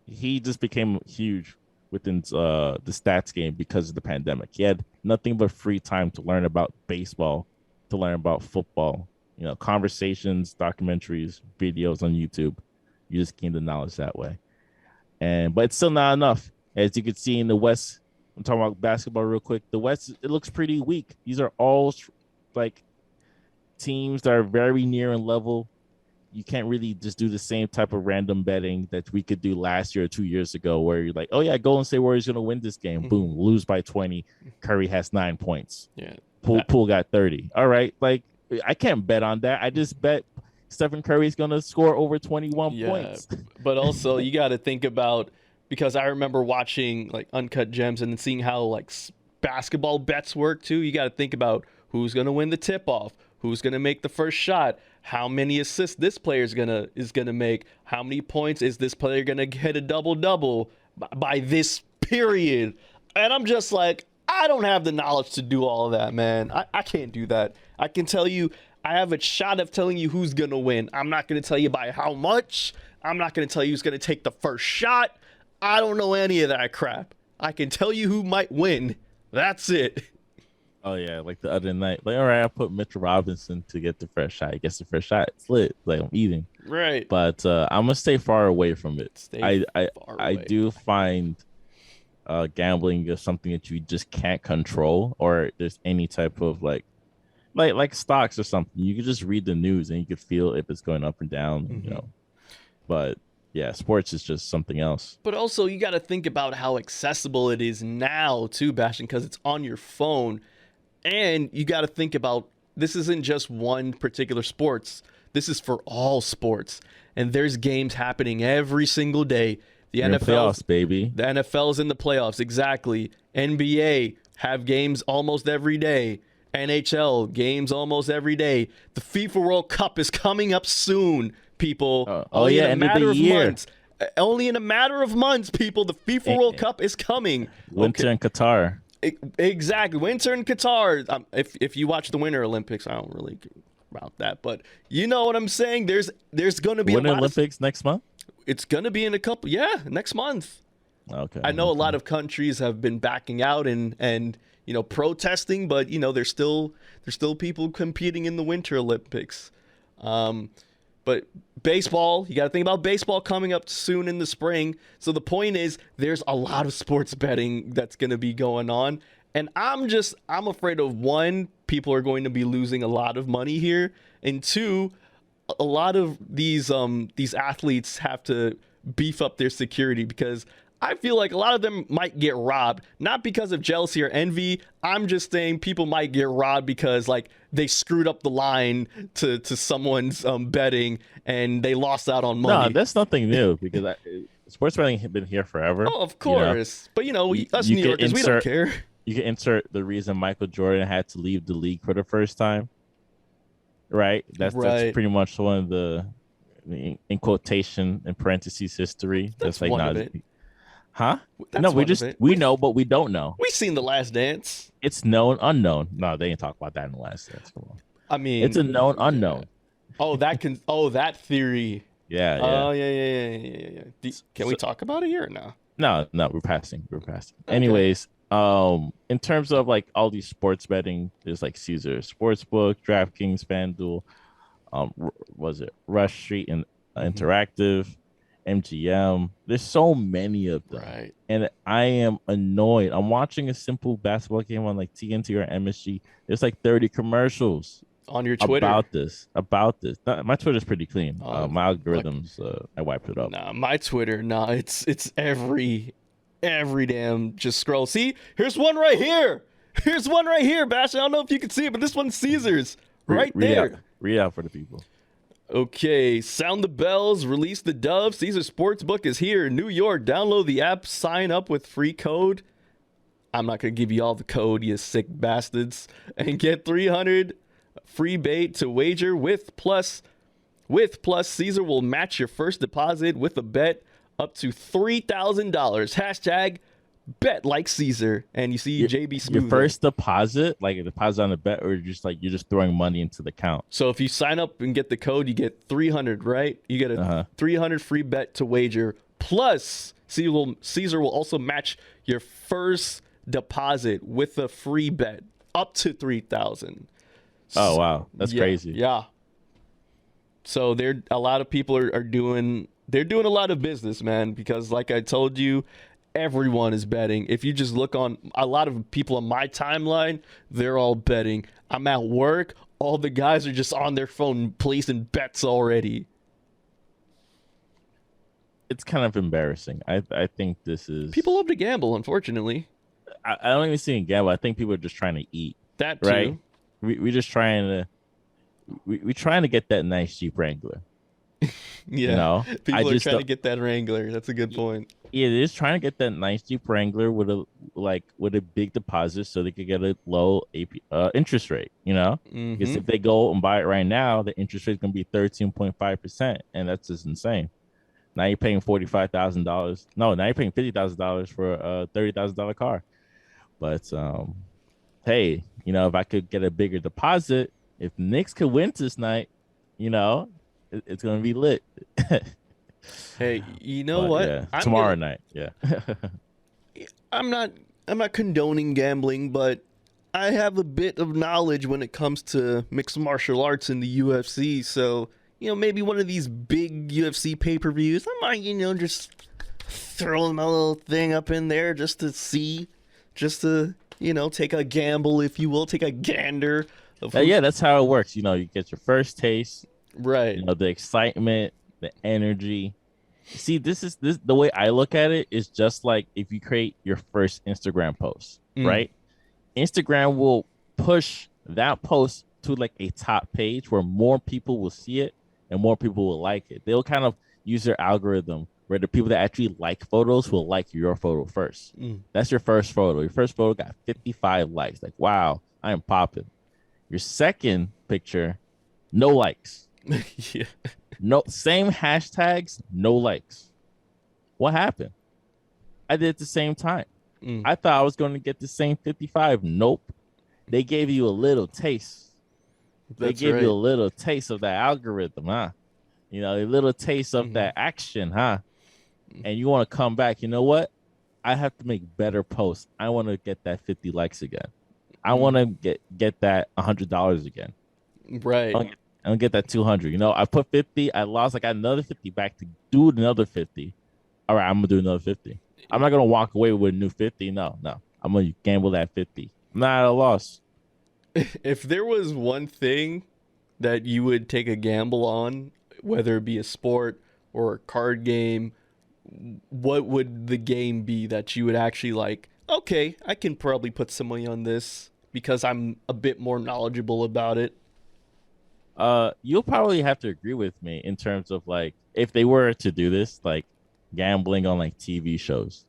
[SPEAKER 2] he just became huge within the stats game because of the pandemic. He had nothing but free time to learn about baseball, to learn about football, conversations, documentaries, videos on YouTube. You just gain the knowledge that way. But it's still not enough. As you can see in the West, I'm talking about basketball real quick. The West, it looks pretty weak. These are all like teams that are very near in level. You can't really just do the same type of random betting that we could do last year or 2 years ago, where you're like, oh yeah, Golden State Warriors going to win this game. Boom, lose by 20. Curry has 9 points.
[SPEAKER 1] Yeah.
[SPEAKER 2] Poole got 30. All right. Like, I can't bet on that. I just bet Stephen Curry is going to score over 21 points.
[SPEAKER 1] But also you got to think about, because I remember watching like Uncut Gems and seeing how like basketball bets work too. You got to think about who's going to win the tip off, who's going to make the first shot, how many assists this player is gonna make, how many points is this player gonna get a double by this period. And I'm just like, I don't have the knowledge to do all of that, man. I can't do that. I can tell you, I have a shot of telling you who's gonna win. I'm not gonna tell you by how much. I'm not gonna tell you who's gonna take the first shot. I don't know any of that crap. I can tell you who might win. That's it.
[SPEAKER 2] Oh yeah, like the other night, like, all right, I put Mitchell Robinson to get the first shot. He gets the first shot. It's lit. Like, I'm eating.
[SPEAKER 1] Right.
[SPEAKER 2] But I'm gonna stay far away from it. I do find gambling is something that you just can't control, or there's any type of like stocks or something. You can just read the news and you can feel if it's going up and down, But yeah, sports is just something else.
[SPEAKER 1] But also, you got to think about how accessible it is now too, Bastion, because it's on your phone. And you got to think about, this isn't just one particular sports. This is for all sports, and there's games happening every single day. The
[SPEAKER 2] You're in
[SPEAKER 1] NFL,
[SPEAKER 2] playoffs, baby.
[SPEAKER 1] the NFL's in the playoffs, exactly. NBA have games almost every day. NHL games almost every day. The FIFA World Cup is coming up soon, people. Only in a
[SPEAKER 2] end of
[SPEAKER 1] matter
[SPEAKER 2] the
[SPEAKER 1] of
[SPEAKER 2] year.
[SPEAKER 1] months. Only in a matter of months, people. The FIFA World Cup is coming.
[SPEAKER 2] Winter in Qatar.
[SPEAKER 1] Exactly. Winter in Qatar. If you watch the Winter Olympics, I don't really care about that, but you know what I'm saying. There's going to be
[SPEAKER 2] Winter
[SPEAKER 1] a lot
[SPEAKER 2] Olympics next month.
[SPEAKER 1] it's going to be in a couple. Yeah, next month.
[SPEAKER 2] Okay.
[SPEAKER 1] I know a lot of countries have been backing out and protesting, but there's still people competing in the Winter Olympics. But baseball, you got to think about baseball coming up soon in the spring. So the point is, there's a lot of sports betting that's going to be going on. And I'm afraid of, one, people are going to be losing a lot of money here. And two, a lot of these athletes have to beef up their security, because I feel like a lot of them might get robbed, not because of jealousy or envy. I'm just saying people might get robbed because they screwed up the line to someone's betting and they lost out on money.
[SPEAKER 2] No, that's nothing new, because sports betting has been here forever.
[SPEAKER 1] Oh, of course. But us New Yorkers, we don't care.
[SPEAKER 2] You can insert the reason Michael Jordan had to leave the league for the first time. Right? That's pretty much one of the, in quotation, in parentheses, history.
[SPEAKER 1] That's one of it.
[SPEAKER 2] Huh?
[SPEAKER 1] That's
[SPEAKER 2] no, we know, but we don't know.
[SPEAKER 1] We've seen The Last Dance.
[SPEAKER 2] It's known, unknown. No, they didn't talk about that in The Last Dance. Come on.
[SPEAKER 1] I mean,
[SPEAKER 2] it's a known, unknown.
[SPEAKER 1] That theory.
[SPEAKER 2] Yeah.
[SPEAKER 1] Oh, yeah. Can we talk about it here or no?
[SPEAKER 2] No, we're passing. Okay. Anyways, in terms of all these sports betting, there's Caesar Sportsbook, DraftKings, FanDuel, was it Rush Street and Interactive, MGM. There's so many of them,
[SPEAKER 1] right? And
[SPEAKER 2] I am annoyed. I'm watching a simple basketball game on TNT or MSG. There's 30 commercials
[SPEAKER 1] on your Twitter
[SPEAKER 2] about this. My Twitter's pretty clean. My algorithms, I wiped it up.
[SPEAKER 1] Nah, my Twitter, it's every damn just scroll. See, here's one right here. Bash. I don't know if you can see it, but this one's Caesar's there.
[SPEAKER 2] Read out for the people.
[SPEAKER 1] Okay, sound the bells, release the dove. Caesar Sportsbook is here in New York. Download the app, sign up with free code. I'm not going to give you all the code, you sick bastards. And get 300 free bait to wager with plus. Caesar will match your first deposit with a bet up to $3,000. Hashtag bet like Caesar. And you see JB Smooth.
[SPEAKER 2] Your first deposit, a deposit on a bet, or you're just throwing money into the account?
[SPEAKER 1] So if you sign up and get the code, you get 300, right? You get a 300 free bet to wager. Plus, Caesar will also match your first deposit with a free bet up to 3,000.
[SPEAKER 2] Oh wow, that's crazy.
[SPEAKER 1] Yeah. So a lot of people are doing a lot of business, man, because like I told you, everyone is betting. If you just look on a lot of people on my timeline, they're all betting. I'm at work, all the guys are just on their phone placing bets already.
[SPEAKER 2] It's kind of embarrassing. I think this is...
[SPEAKER 1] People love to gamble, unfortunately.
[SPEAKER 2] I don't even see a gamble. I think people are just trying to eat.
[SPEAKER 1] That too.
[SPEAKER 2] Right? We're just trying to... We're trying to get that nice Jeep Wrangler.
[SPEAKER 1] Yeah, people are trying to get that Wrangler. That's a good point.
[SPEAKER 2] Yeah, they're just trying to get that nice Jeep Wrangler with a big deposit, so they could get a low interest rate. Because if they go and buy it right now, the interest rate is going to be 13.5%, and that's just insane. Now you're paying $45,000. No, now you're paying $50,000 for a $30,000 car. But hey, if I could get a bigger deposit, if the Knicks could win this night, it's gonna be lit.
[SPEAKER 1] Hey, you know what?
[SPEAKER 2] Yeah, tomorrow night. Yeah.
[SPEAKER 1] I'm not condoning gambling, but I have a bit of knowledge when it comes to mixed martial arts in the UFC. So, maybe one of these big UFC pay-per-views, I might, just throw my little thing up in there just to see, take a gamble, if you will, take a gander.
[SPEAKER 2] Yeah, that's how it works. You get your first taste.
[SPEAKER 1] Right.
[SPEAKER 2] The excitement, the energy. See, this the way I look at it is just like if you create your first Instagram post, right? Instagram will push that post to a top page where more people will see it. and more people will like it. They'll kind of use their algorithm where the people that actually like photos will like your photo first. That's your first photo. Your first photo got 55 likes. Like, wow, I am popping. Your second picture, no likes.
[SPEAKER 1] Yeah.
[SPEAKER 2] No, same hashtags, no likes. What happened? I did at the same time. I thought I was going to get the same 55. Nope. They gave you a little taste. They gave you a little taste of that algorithm, huh? You know, a little taste of that action, huh? And you want to come back. You know what? I have to make better posts. I want to get that 50 likes again. I want to get that $100 again.
[SPEAKER 1] Right.
[SPEAKER 2] I don't get that 200. You know, I put 50. I lost. I got another 50 back to do another 50. All right, I'm gonna do another 50. I'm not gonna walk away with a new 50. No. I'm gonna gamble that 50. I'm not at a loss.
[SPEAKER 1] If there was one thing that you would take a gamble on, whether it be a sport or a card game, what would the game be that you would actually like, okay, I can probably put some money on this because I'm a bit more knowledgeable about it?
[SPEAKER 2] You'll probably have to agree with me in terms of like if they were to do this, like gambling on like TV shows,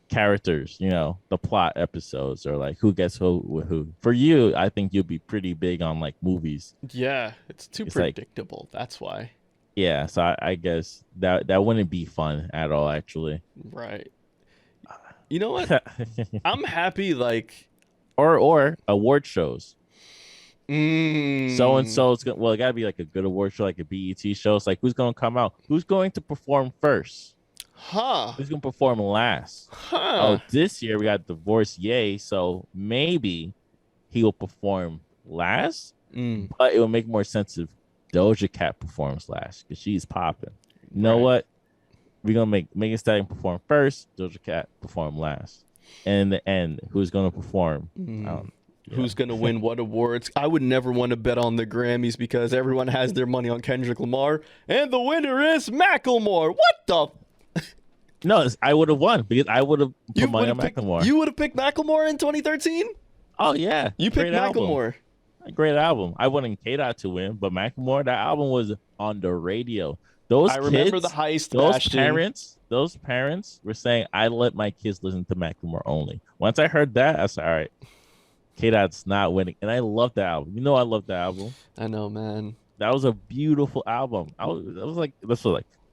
[SPEAKER 2] characters, you know, the plot episodes, or like who gets who with who. For you, I think you'll be pretty big on like movies.
[SPEAKER 1] Yeah, it's too predictable. That's why.
[SPEAKER 2] Yeah, so I guess that wouldn't be fun at all, actually.
[SPEAKER 1] Right. You know what? I'm happy, like,
[SPEAKER 2] or award shows. So and so, it gotta be like a good award show, like a BET show. It's like who's gonna come out, who's going to perform first, who's gonna perform last. Oh, this year we got Divorce so maybe he will perform last, but it will make more sense if Doja Cat performs last because she's popping. You know what? We're gonna make Megan Stallion perform first, Doja Cat perform last, and in the end, who's gonna perform?
[SPEAKER 1] Who's going to win what awards? I would never want to bet on the Grammys because everyone has their money on Kendrick Lamar, and the winner is Macklemore. What the?
[SPEAKER 2] No, I would have won because I would have put money on Macklemore.
[SPEAKER 1] You would have picked Macklemore in 2013?
[SPEAKER 2] Oh, yeah.
[SPEAKER 1] You picked Macklemore.
[SPEAKER 2] A great album. I wanted K-Dot to win, but Macklemore, that album was on the radio. I
[SPEAKER 1] remember the heist.
[SPEAKER 2] Those parents were saying, I let my kids listen to Macklemore only. Once I heard that, I said, all right. K-Dot's not winning, and I love that album. You know I love that album.
[SPEAKER 1] I know, man.
[SPEAKER 2] That was a beautiful album. This was like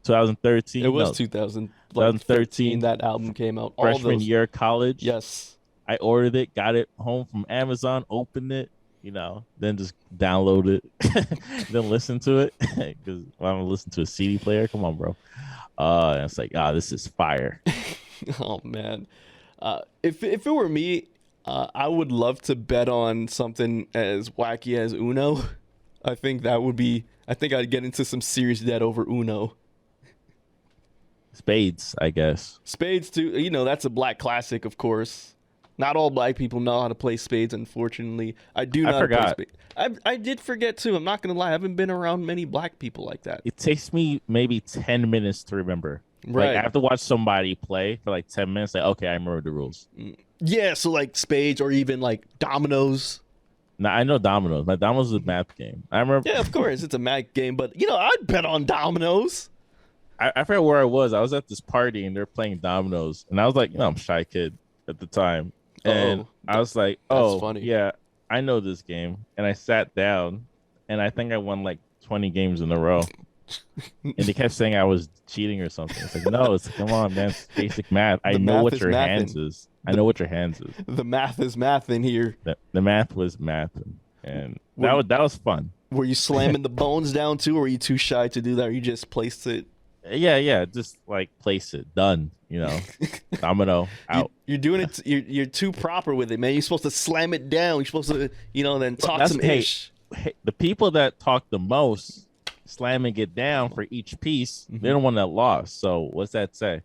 [SPEAKER 2] 2013.
[SPEAKER 1] It was 2013 that album came out.
[SPEAKER 2] Freshman year of college.
[SPEAKER 1] Yes.
[SPEAKER 2] I ordered it, got it home from Amazon, opened it, you know, then just download it, then listen to it because I'm gonna listen to a CD player. Come on, bro. And it's like, this is fire.
[SPEAKER 1] Oh man, if it were me. I would love to bet on something as wacky as Uno. I think I'd get into some serious debt over Uno.
[SPEAKER 2] Spades, I guess.
[SPEAKER 1] Spades too. You know, that's a black classic, of course. Not all black people know how to play spades, unfortunately. I do not play spades. I did forget too. I'm not gonna lie. I haven't been around many black people like that.
[SPEAKER 2] It takes me maybe 10 minutes to remember.
[SPEAKER 1] Right.
[SPEAKER 2] Like I have to watch somebody play for like 10 minutes. Like, okay, I remember the rules.
[SPEAKER 1] Yeah, so like spades or even like dominoes.
[SPEAKER 2] Now I know dominoes. My dominoes is a math game. I remember.
[SPEAKER 1] Yeah, of course, it's a math game, but you know, I'd bet on dominoes.
[SPEAKER 2] I forgot where I was. I was at this party and they're playing dominoes, and I was like, you know, I'm a shy kid at the time, and I was like, funny. Yeah, I know this game, and I sat down, and I think I won like 20 games in a row. And they kept saying I was cheating or something. It's like, no, come on, man. It's basic math. I know what your hands is. I know what your hands is.
[SPEAKER 1] The math is math in here.
[SPEAKER 2] The math was math, and that was fun.
[SPEAKER 1] Were you slamming the bones down too, or were you too shy to do that, or you just placed it?
[SPEAKER 2] Yeah, just like place it. Done. You know, domino out.
[SPEAKER 1] You're doing it. You're too proper with it, man. You're supposed to slam it down. You're supposed to, you know, then talk some ish.
[SPEAKER 2] Hey, the people that talk the most, slamming it down for each piece, they're the one that lost. So what's that say?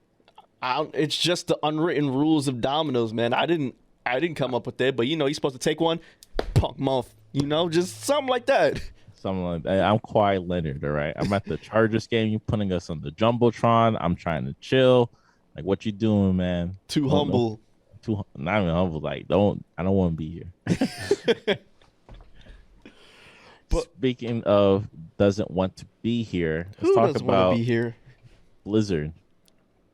[SPEAKER 1] It's just the unwritten rules of dominoes, man. I didn't come up with it, but you know, you're supposed to take one, punk mouth, you know, just something like that.
[SPEAKER 2] Something like that. I'm Kawhi Leonard, all right? I'm at the Chargers game. You putting us on the Jumbotron. I'm trying to chill. Like, what you doing, man?
[SPEAKER 1] Too humble.
[SPEAKER 2] Not even humble. Like, I don't want to be here.
[SPEAKER 1] But
[SPEAKER 2] Speaking of doesn't want to be here, let's
[SPEAKER 1] who
[SPEAKER 2] talk
[SPEAKER 1] doesn't want to be
[SPEAKER 2] about
[SPEAKER 1] here?
[SPEAKER 2] Blizzard.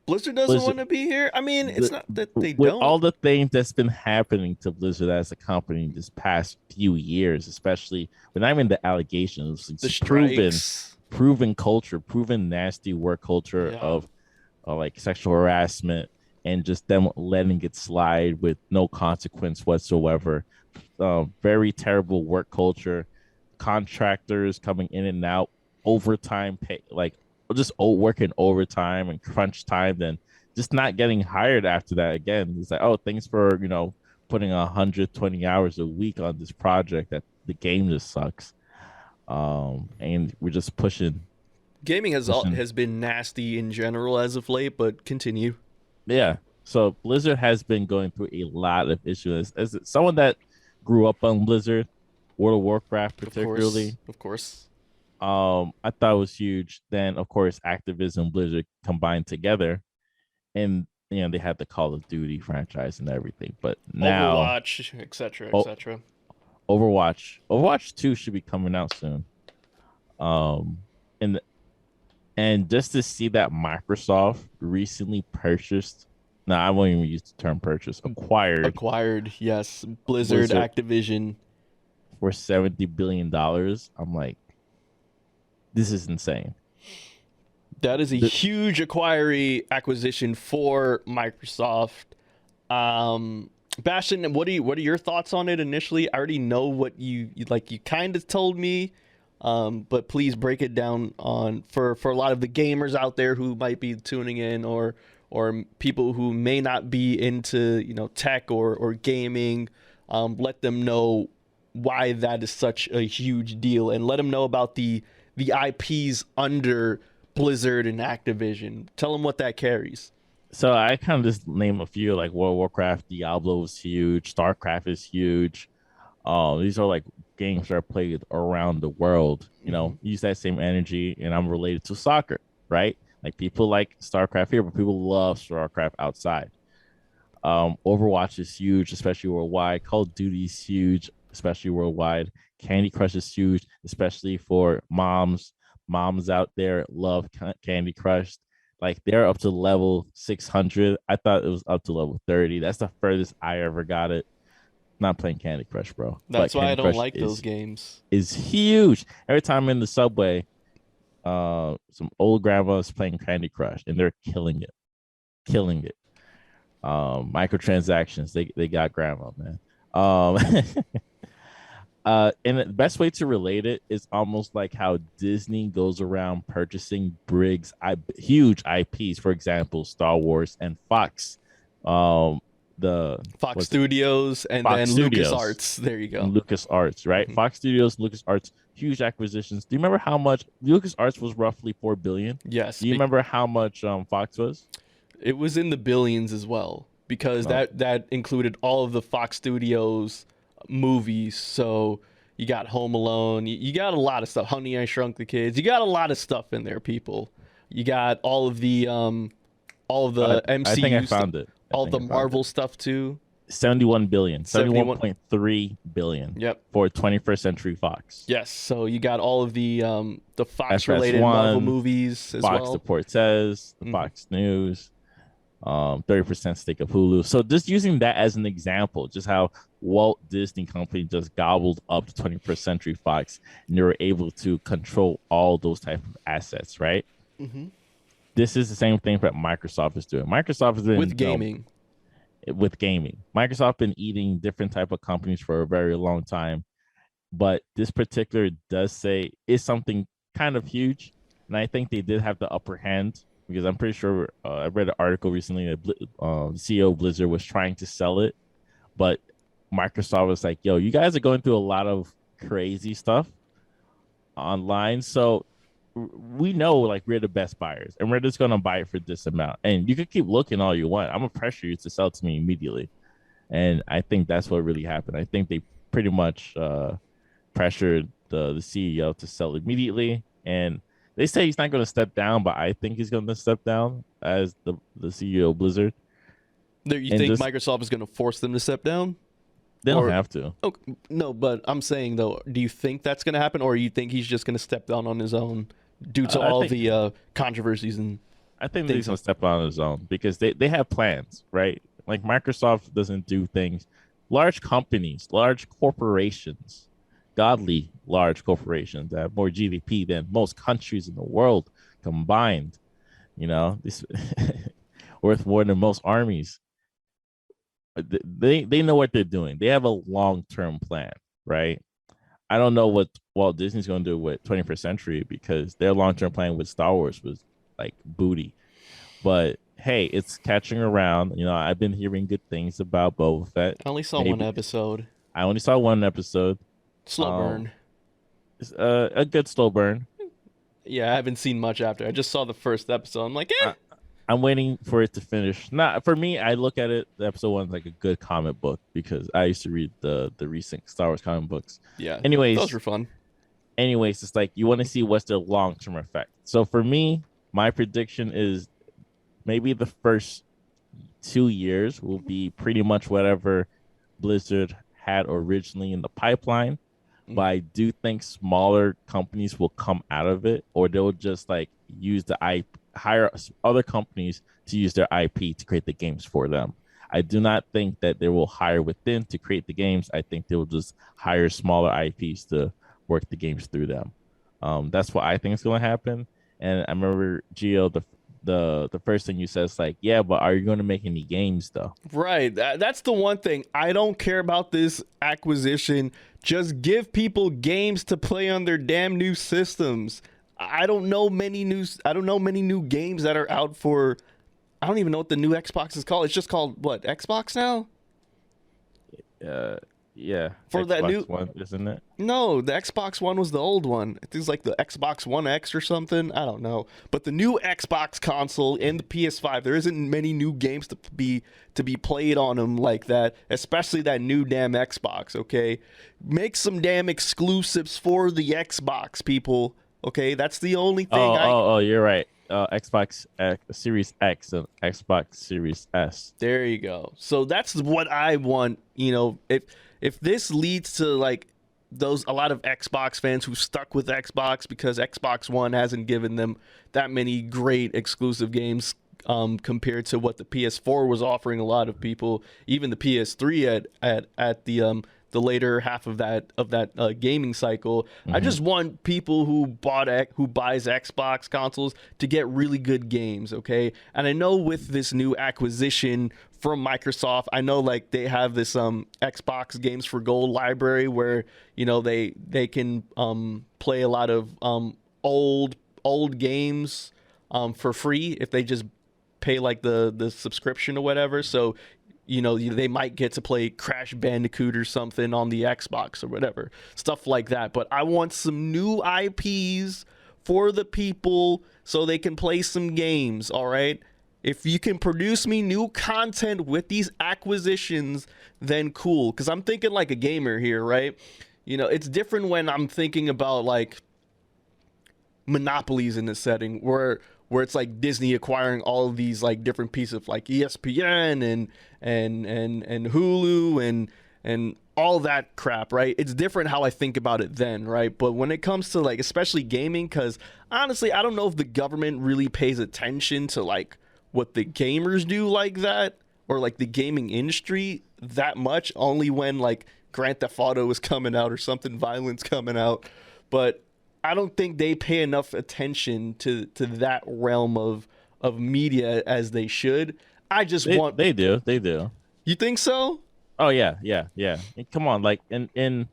[SPEAKER 1] Blizzard doesn't
[SPEAKER 2] Blizzard,
[SPEAKER 1] want to be here. I mean, it's
[SPEAKER 2] the,
[SPEAKER 1] not that they
[SPEAKER 2] with
[SPEAKER 1] don't.
[SPEAKER 2] all the things that's been happening to Blizzard as a company this past few years, especially when I'm in the allegations,
[SPEAKER 1] The
[SPEAKER 2] it's
[SPEAKER 1] strikes.
[SPEAKER 2] proven culture, proven nasty work culture
[SPEAKER 1] Yeah.
[SPEAKER 2] of like sexual harassment and just them letting it slide with no consequence whatsoever. Very terrible work culture. Contractors coming in and out, overtime pay, like just working overtime and crunch time, then just not getting hired after that again. It's like, oh, thanks for putting 120 hours a week on this project that the game just sucks. And we're just
[SPEAKER 1] Gaming
[SPEAKER 2] pushing.
[SPEAKER 1] has been nasty in general as of late, but continue.
[SPEAKER 2] Yeah. So Blizzard has been going through a lot of issues. As someone that grew up on Blizzard, World of Warcraft
[SPEAKER 1] Of course,
[SPEAKER 2] particularly,
[SPEAKER 1] of course.
[SPEAKER 2] I thought it was huge. Then of course Activision Blizzard combined together, and they had the Call of Duty franchise and everything. But now,
[SPEAKER 1] Overwatch, etc.,
[SPEAKER 2] oh,
[SPEAKER 1] etc.
[SPEAKER 2] Overwatch 2 should be coming out soon. Um, and just to see that Microsoft recently purchased, no, I won't even use the term purchase, acquired
[SPEAKER 1] Acquired, yes. Blizzard,
[SPEAKER 2] Blizzard
[SPEAKER 1] Activision.
[SPEAKER 2] for $70 billion. I'm like, this is insane.
[SPEAKER 1] That is a huge acquisition for Microsoft. Bastion, what are your thoughts on it initially? I already know what you like. You kind of told me, but please break it down on for a lot of the gamers out there who might be tuning in, or people who may not be into tech or gaming. Let them know why that is such a huge deal, and let them know about the IPs under Blizzard and Activision. Tell them what that carries.
[SPEAKER 2] So I kind of just name a few, like World of Warcraft, Diablo is huge, StarCraft is huge. These are like games that are played around the world.
[SPEAKER 1] Mm-hmm.
[SPEAKER 2] Use that same energy, and I'm related to soccer, right? Like people like StarCraft here, but people love StarCraft outside. Overwatch is huge, especially worldwide. Call of Duty is huge, especially worldwide. Candy Crush is huge, especially for moms. Moms out there love Candy Crush. Like they're up to level 600. I thought it was up to level 30. That's the furthest I ever got it. Not playing Candy Crush, bro. But
[SPEAKER 1] That's why I
[SPEAKER 2] Candy
[SPEAKER 1] don't
[SPEAKER 2] Crush
[SPEAKER 1] like those games.
[SPEAKER 2] is huge. Every time I'm in the subway, some old grandmas playing Candy Crush, and they're killing it. Microtransactions, they got grandma, man. Um, and the best way to relate it is almost like how Disney goes around purchasing huge IPs, for example, Star Wars and Fox. The
[SPEAKER 1] Fox Studios and
[SPEAKER 2] Fox
[SPEAKER 1] then
[SPEAKER 2] Studios
[SPEAKER 1] LucasArts. There you go.
[SPEAKER 2] LucasArts, right?
[SPEAKER 1] Mhm.
[SPEAKER 2] Fox Studios, LucasArts, huge acquisitions. Do you remember how much LucasArts was? Roughly 4 billion.
[SPEAKER 1] Yes,
[SPEAKER 2] Do you remember how much Fox was?
[SPEAKER 1] it was in the billions as well because
[SPEAKER 2] No.
[SPEAKER 1] that included all of the Fox Studios movies. So you got Home Alone, you got a lot of stuff. Honey, I Shrunk the Kids. You got a lot of stuff in there, people. You got all of the
[SPEAKER 2] I think I
[SPEAKER 1] MCU
[SPEAKER 2] found it.
[SPEAKER 1] all the Marvel stuff too.
[SPEAKER 2] 71 billion,
[SPEAKER 1] 71.
[SPEAKER 2] 71.3 billion.
[SPEAKER 1] Yep.
[SPEAKER 2] For 21st Century Fox.
[SPEAKER 1] Yes. So you got all of the Fox
[SPEAKER 2] FS1,
[SPEAKER 1] related Marvel movies as
[SPEAKER 2] Fox
[SPEAKER 1] well.
[SPEAKER 2] Deportes, the Fox News, 30% stake of Hulu. So just using that as an example, just how Walt Disney Company just gobbled up the 21st Century Fox, and they were able to control all those type of assets, right?
[SPEAKER 1] Mm-hmm.
[SPEAKER 2] This is the same thing that Microsoft is doing. Microsoft has been
[SPEAKER 1] With gaming.
[SPEAKER 2] With gaming. Microsoft been eating different type of companies for a very long time, but this particular does say is something kind of huge, and I think they did have the upper hand because I'm pretty sure I read an article recently that CEO of Blizzard was trying to sell it, but Microsoft was like, "Yo, you guys are going through a lot of crazy stuff online, so we know like we're the best buyers and we're just gonna buy it for this amount. And you could keep looking all you want. I'm gonna pressure you to sell it to me immediately." And I think that's what really happened. I think they pretty much pressured the CEO to sell immediately. And they say he's not going to step down, but I think he's going to step down as the CEO of Blizzard.
[SPEAKER 1] You think Microsoft is going to force them to step down?
[SPEAKER 2] They don't
[SPEAKER 1] Or
[SPEAKER 2] have to.
[SPEAKER 1] oh no, but I'm saying though, do you think that's gonna happen, or you think he's just gonna step down on his own due to
[SPEAKER 2] I
[SPEAKER 1] all
[SPEAKER 2] think
[SPEAKER 1] the controversies and
[SPEAKER 2] I think that he's
[SPEAKER 1] things?
[SPEAKER 2] gonna step out on his own because they have plans, right? Like Microsoft doesn't do things. Large companies, large corporations, godly large corporations that have more GDP than most countries in the world combined. This worth more than most armies. They know what they're doing. They have a long term plan, right? I don't know what Walt Disney's going to do with 21st Century because their long term plan with Star Wars was like booty. But hey, it's catching around. I've been hearing good things about Boba Fett.
[SPEAKER 1] I only saw one
[SPEAKER 2] Maybe
[SPEAKER 1] episode.
[SPEAKER 2] I only saw one episode.
[SPEAKER 1] Slow
[SPEAKER 2] Um,
[SPEAKER 1] burn.
[SPEAKER 2] it's a good slow burn.
[SPEAKER 1] Yeah, I haven't seen much after. I just saw the first episode. I'm like,
[SPEAKER 2] I, I'm waiting for it to finish. Not for me. I look at it. The episode one's like a good comic book because I used to read the recent Star Wars comic books.
[SPEAKER 1] yeah, those
[SPEAKER 2] Anyways,
[SPEAKER 1] were fun.
[SPEAKER 2] it's like you want to see what's the long term effect. So for me, my prediction is maybe the first 2 years will be pretty much whatever Blizzard had originally in the pipeline. But I do think smaller companies will come out of it, or they'll just like use the IP, hire other companies to use their IP to create the games for them. I do not think that they will hire within to create the games. I think they will just hire smaller IPs to work the games through them. That's what I think is going to happen. And I remember Gio, the first thing you said is like, yeah, but are you going to make any games though?
[SPEAKER 1] Right. That's the one thing. I don't care about this acquisition. Just give people games to play on their damn new systems. I don't know many new games that are out for. I don't even know what the new Xbox is called. It's just called what? Xbox now?
[SPEAKER 2] Yeah,
[SPEAKER 1] For
[SPEAKER 2] Xbox
[SPEAKER 1] that new
[SPEAKER 2] One, isn't it?
[SPEAKER 1] No, the Xbox One was the old one. I think it's like the Xbox One X or something. I don't know. But the new Xbox console and the PS5, there isn't many new games to be played on them like that, especially that new damn Xbox, okay? Make some damn exclusives for the Xbox, people. Okay? That's the only thing
[SPEAKER 2] Oh, you're right. Xbox X, Series X and Xbox Series S.
[SPEAKER 1] There you go. So that's what I want, if this leads to like a lot of Xbox fans who stuck with Xbox because Xbox One hasn't given them that many great exclusive games compared to what the PS4 was offering a lot of people, even the PS3 at the later half of that gaming cycle. I just want people who buys Xbox consoles to get really good games, okay? And I know with this new acquisition from Microsoft, I know like they have this Xbox Games for Gold library where they can play a lot of old games for free if they just pay like the subscription or whatever. So they might get to play Crash Bandicoot or something on the Xbox or whatever, stuff like that. But I want some new IPs for the people so they can play some games, all right? If you can produce me new content with these acquisitions, then cool. Because I'm thinking like a gamer here, right? It's different when I'm thinking about like monopolies in this setting where it's like Disney acquiring all of these like different pieces of like ESPN and Hulu and all that crap, right? It's different how I think about it then, right? But when it comes to like especially gaming, because honestly, I don't know if the government really pays attention to like what the gamers do like that, or like the gaming industry that much, only when like Grand Theft Auto is coming out or something violent's coming out. But I don't think they pay enough attention to that realm of media as they should. I just want
[SPEAKER 2] They do. They do.
[SPEAKER 1] You think so?
[SPEAKER 2] Oh yeah. And come on, like in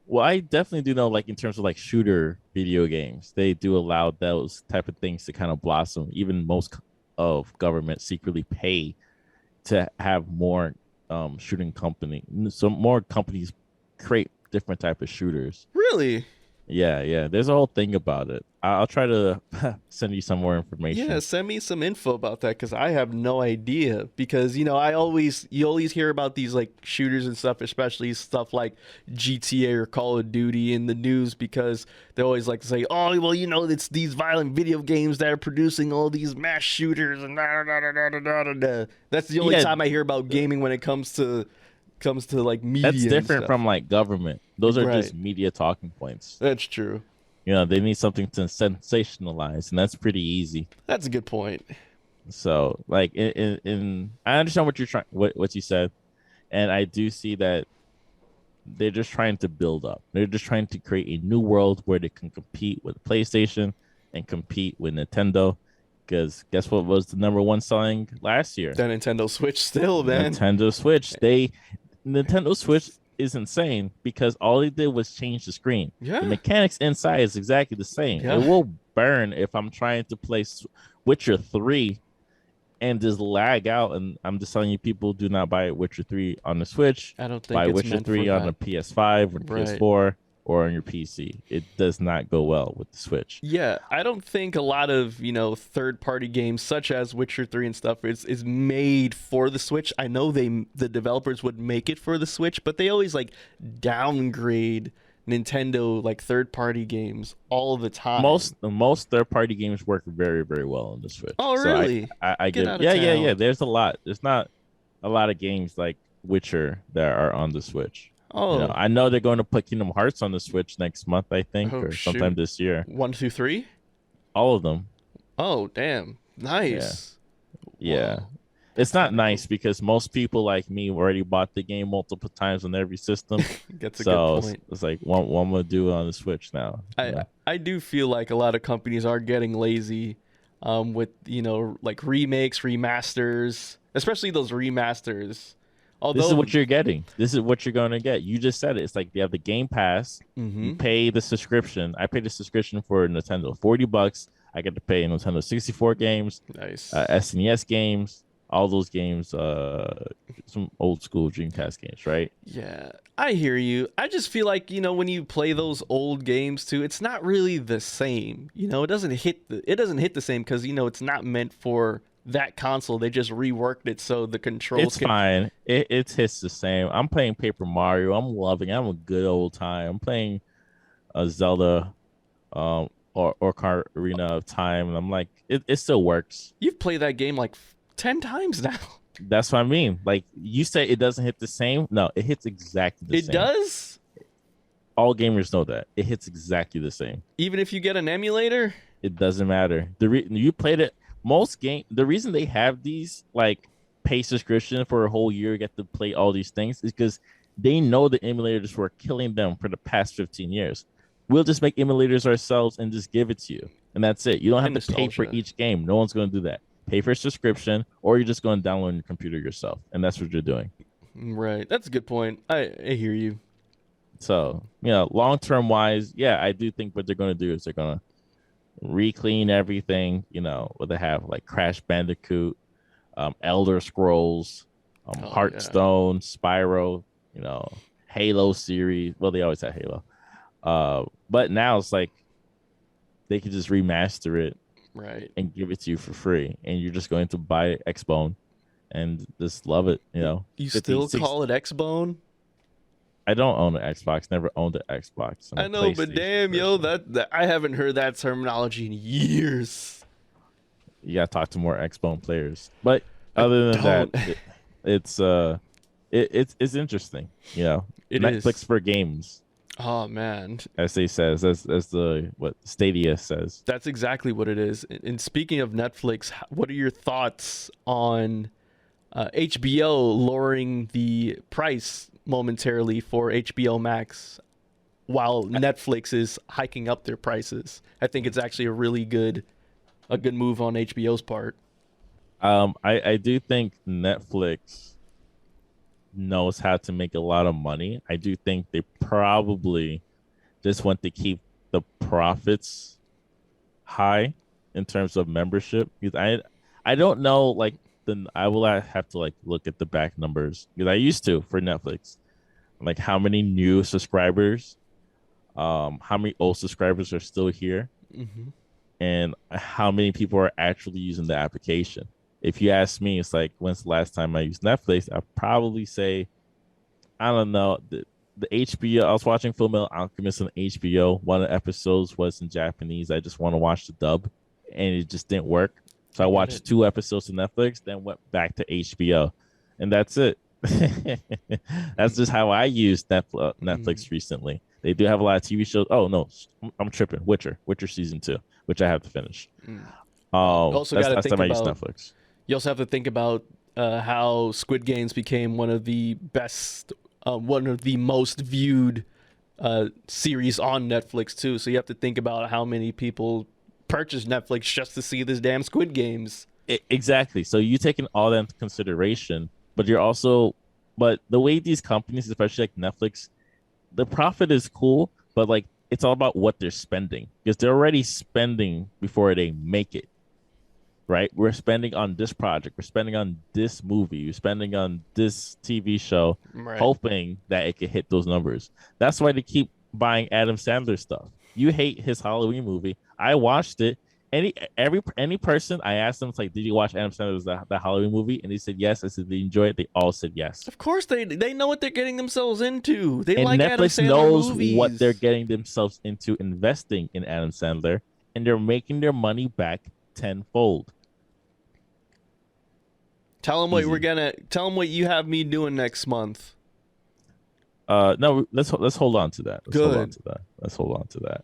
[SPEAKER 2] well, I definitely do know like in terms of like shooter video games, they do allow those type of things to kind of blossom. Even most of government secretly pay to have more shooting company, so more companies create different type of shooters.
[SPEAKER 1] Really?
[SPEAKER 2] Yeah. There's a whole thing about it. I'll try to send you some more
[SPEAKER 1] Yeah,
[SPEAKER 2] information.
[SPEAKER 1] send me some info about that because I have no idea. Because you always hear about these like shooters and stuff, especially stuff like GTA or Call of Duty in the news because they always like to say, "Oh, well, it's these violent video games that are producing all these mass shooters and da da da da da da da." Da." That's the only
[SPEAKER 2] Yeah,
[SPEAKER 1] time I hear about gaming when it comes to like
[SPEAKER 2] that's
[SPEAKER 1] media and
[SPEAKER 2] different
[SPEAKER 1] stuff.
[SPEAKER 2] from like government. Those are
[SPEAKER 1] Right,
[SPEAKER 2] just media talking points.
[SPEAKER 1] that's true.
[SPEAKER 2] They need something to sensationalize, and that's pretty easy.
[SPEAKER 1] That's a good point.
[SPEAKER 2] So, like, I understand what you're trying, what you said, and I do see that they're just trying to build up. They're just trying to create a new world where they can compete with PlayStation and compete with Nintendo. Because guess what was the number one selling last year?
[SPEAKER 1] The Nintendo Switch still, man.
[SPEAKER 2] Nintendo Switch. Nintendo Switch is insane because all they did was change the screen. The
[SPEAKER 1] Yeah,
[SPEAKER 2] mechanics inside is exactly the same. It
[SPEAKER 1] yeah.
[SPEAKER 2] will burn if I'm trying to play Witcher 3 and just lag out. And I'm just telling you, people do not buy Witcher 3 on the Switch.
[SPEAKER 1] I don't think
[SPEAKER 2] Buy
[SPEAKER 1] it's
[SPEAKER 2] Witcher
[SPEAKER 1] meant for
[SPEAKER 2] 3 on the
[SPEAKER 1] that.
[SPEAKER 2] PS5 or the
[SPEAKER 1] Right.
[SPEAKER 2] PS4 or on your PC. It does not go well with the Switch.
[SPEAKER 1] Yeah, I don't think a lot of, third-party games such as Witcher 3 and stuff is made for the Switch. I know the developers would make it for the Switch, but they always like downgrade Nintendo like third-party games all the time.
[SPEAKER 2] Most third party games work very very well on the Switch.
[SPEAKER 1] Oh,
[SPEAKER 2] So
[SPEAKER 1] really?
[SPEAKER 2] I
[SPEAKER 1] Get
[SPEAKER 2] give
[SPEAKER 1] out of
[SPEAKER 2] yeah.
[SPEAKER 1] town.
[SPEAKER 2] There's a lot. There's not a lot of games like Witcher that are on the Switch.
[SPEAKER 1] Oh,
[SPEAKER 2] I know they're going to put Kingdom Hearts on the Switch next month, I think,
[SPEAKER 1] oh
[SPEAKER 2] or sometime
[SPEAKER 1] shoot.
[SPEAKER 2] this year.
[SPEAKER 1] 1, 2, 3?
[SPEAKER 2] All of them.
[SPEAKER 1] Oh, damn.
[SPEAKER 2] Yeah.
[SPEAKER 1] Nice.
[SPEAKER 2] Yeah.
[SPEAKER 1] Wow.
[SPEAKER 2] It's not
[SPEAKER 1] Kinda
[SPEAKER 2] nice because most people like me already bought the game multiple times on every system.
[SPEAKER 1] cool. That's a good
[SPEAKER 2] So
[SPEAKER 1] point.
[SPEAKER 2] it's like one will do it on the Switch now.
[SPEAKER 1] I do feel like a lot of companies are getting lazy with like remakes, remasters, especially those remasters.
[SPEAKER 2] This is
[SPEAKER 1] Although,
[SPEAKER 2] what you're getting. This is what you're going to get. You just said it. It's like you have the Game Pass. You
[SPEAKER 1] hmm
[SPEAKER 2] pay the subscription. I paid the subscription for Nintendo, $40. I get to pay Nintendo 64 games,
[SPEAKER 1] nice.
[SPEAKER 2] SNES games, all those games, some old school Dreamcast games, right?
[SPEAKER 1] Yeah, I hear you. I just feel like when you play those old games too, it's not really the same. It doesn't hit the same because it's not meant for that console. They just reworked it so the controls
[SPEAKER 2] It's
[SPEAKER 1] can.
[SPEAKER 2] fine. It hits the same. I'm playing Paper Mario. I'm loving it. I'm a good old time. I'm playing a Zelda, or Ocarina of Time, and I'm like, it still works.
[SPEAKER 1] You've played that game like 10 times now.
[SPEAKER 2] That's what I mean. Like you say, it doesn't hit the same. No, it hits exactly the
[SPEAKER 1] It
[SPEAKER 2] same.
[SPEAKER 1] does,
[SPEAKER 2] All gamers know that it hits exactly the same.
[SPEAKER 1] even if you get an emulator.
[SPEAKER 2] It doesn't matter. You played it. The reason they have these like pay subscription for a whole year, you get to play all these things, is because they know the emulators were killing them for the past 15 years. We'll just make emulators ourselves and just give it to you, and that's it. You don't have
[SPEAKER 1] And
[SPEAKER 2] to pay for
[SPEAKER 1] nostalgia.
[SPEAKER 2] each game. No one's going to do that. Pay for a subscription, or you're just going to download on your computer yourself, and that's what you're doing.
[SPEAKER 1] Right. That's a good point. I hear you.
[SPEAKER 2] So, long term wise, yeah, I do think what they're going to do is they're going to re-clean everything. What they have like Crash Bandicoot, Elder Scrolls,
[SPEAKER 1] Oh, yeah.
[SPEAKER 2] Hearthstone, Spyro, Halo series. Well, they always had Halo. But now it's like they could just remaster it
[SPEAKER 1] Right.
[SPEAKER 2] and give it to you for free, and you're just going to buy Xbone and just love it.
[SPEAKER 1] You
[SPEAKER 2] 50,
[SPEAKER 1] still
[SPEAKER 2] 60
[SPEAKER 1] call it Xbone?
[SPEAKER 2] I don't own an Xbox. Never owned an Xbox. I'm
[SPEAKER 1] I
[SPEAKER 2] a
[SPEAKER 1] know, but
[SPEAKER 2] PlayStation
[SPEAKER 1] damn, yo,
[SPEAKER 2] person.
[SPEAKER 1] that I haven't heard that terminology in years.
[SPEAKER 2] You gotta talk to more Xbone players. But other than that,
[SPEAKER 1] Don't.
[SPEAKER 2] it's interesting.
[SPEAKER 1] It
[SPEAKER 2] Netflix
[SPEAKER 1] is.
[SPEAKER 2] for games,
[SPEAKER 1] Oh man,
[SPEAKER 2] as they says, as the what Stadia says.
[SPEAKER 1] that's exactly what it is. And speaking of Netflix, what are your thoughts on HBO lowering the price momentarily for HBO Max while Netflix is hiking up their prices? I think it's actually a good move on HBO's part.
[SPEAKER 2] I do think Netflix knows how to make a lot of money. I do think they probably just want to keep the profits high in terms of membership. Because I don't know, like, I will have to like look at the back numbers because I used to for Netflix, like how many new subscribers how many old subscribers are still here,
[SPEAKER 1] Hmm.
[SPEAKER 2] and how many people are actually using the application. If you ask me, it's like, when's the last time I used Netflix? I'd probably say, I don't know. The HBO, I was watching Full Metal Alchemist on HBO. One of the episodes was in Japanese. I just want to watch the dub, and it just didn't work. So I
[SPEAKER 1] I get
[SPEAKER 2] watched
[SPEAKER 1] it.
[SPEAKER 2] 2 episodes of Netflix, then went back to HBO, and that's it. That's just how I used
[SPEAKER 1] Mm.
[SPEAKER 2] Netflix recently. They do have a lot of TV shows. Oh no, I'm tripping. Witcher season 2, which I have to finish.
[SPEAKER 1] Mm. Well, you also
[SPEAKER 2] That's
[SPEAKER 1] got
[SPEAKER 2] the
[SPEAKER 1] to
[SPEAKER 2] last
[SPEAKER 1] think
[SPEAKER 2] time I used
[SPEAKER 1] about.
[SPEAKER 2] Netflix.
[SPEAKER 1] You also have to think about how Squid Games became one of the best, one of the most viewed series on Netflix too. So you have to think about how many people purchase Netflix just to see this damn Squid Games.
[SPEAKER 2] Exactly. So you taking all that into consideration, but you're also, but the way these companies, especially like Netflix, the profit is cool, but like it's all about what they're spending because they're already spending before they make it. Right? We're spending on this project, we're spending on this movie, we're spending on this TV show,
[SPEAKER 1] Right.
[SPEAKER 2] hoping that it could hit those numbers. That's why they keep buying Adam Sandler stuff. You hate his Halloween movie. I watched it. Any person I asked them, it's like, did you watch Adam Sandler's the Halloween movie? And they said yes. I said, they enjoy it. They all said yes.
[SPEAKER 1] Of course they know what they're getting themselves into. They
[SPEAKER 2] And
[SPEAKER 1] like Adam
[SPEAKER 2] Netflix
[SPEAKER 1] Sandler
[SPEAKER 2] knows what they're
[SPEAKER 1] movies.
[SPEAKER 2] getting themselves into investing in Adam Sandler, and they're making their money back tenfold. Easy.
[SPEAKER 1] Tell them what you have me doing next month.
[SPEAKER 2] No, let's hold on to that. Let's hold on
[SPEAKER 1] Good.
[SPEAKER 2] to that. Let's hold on to that.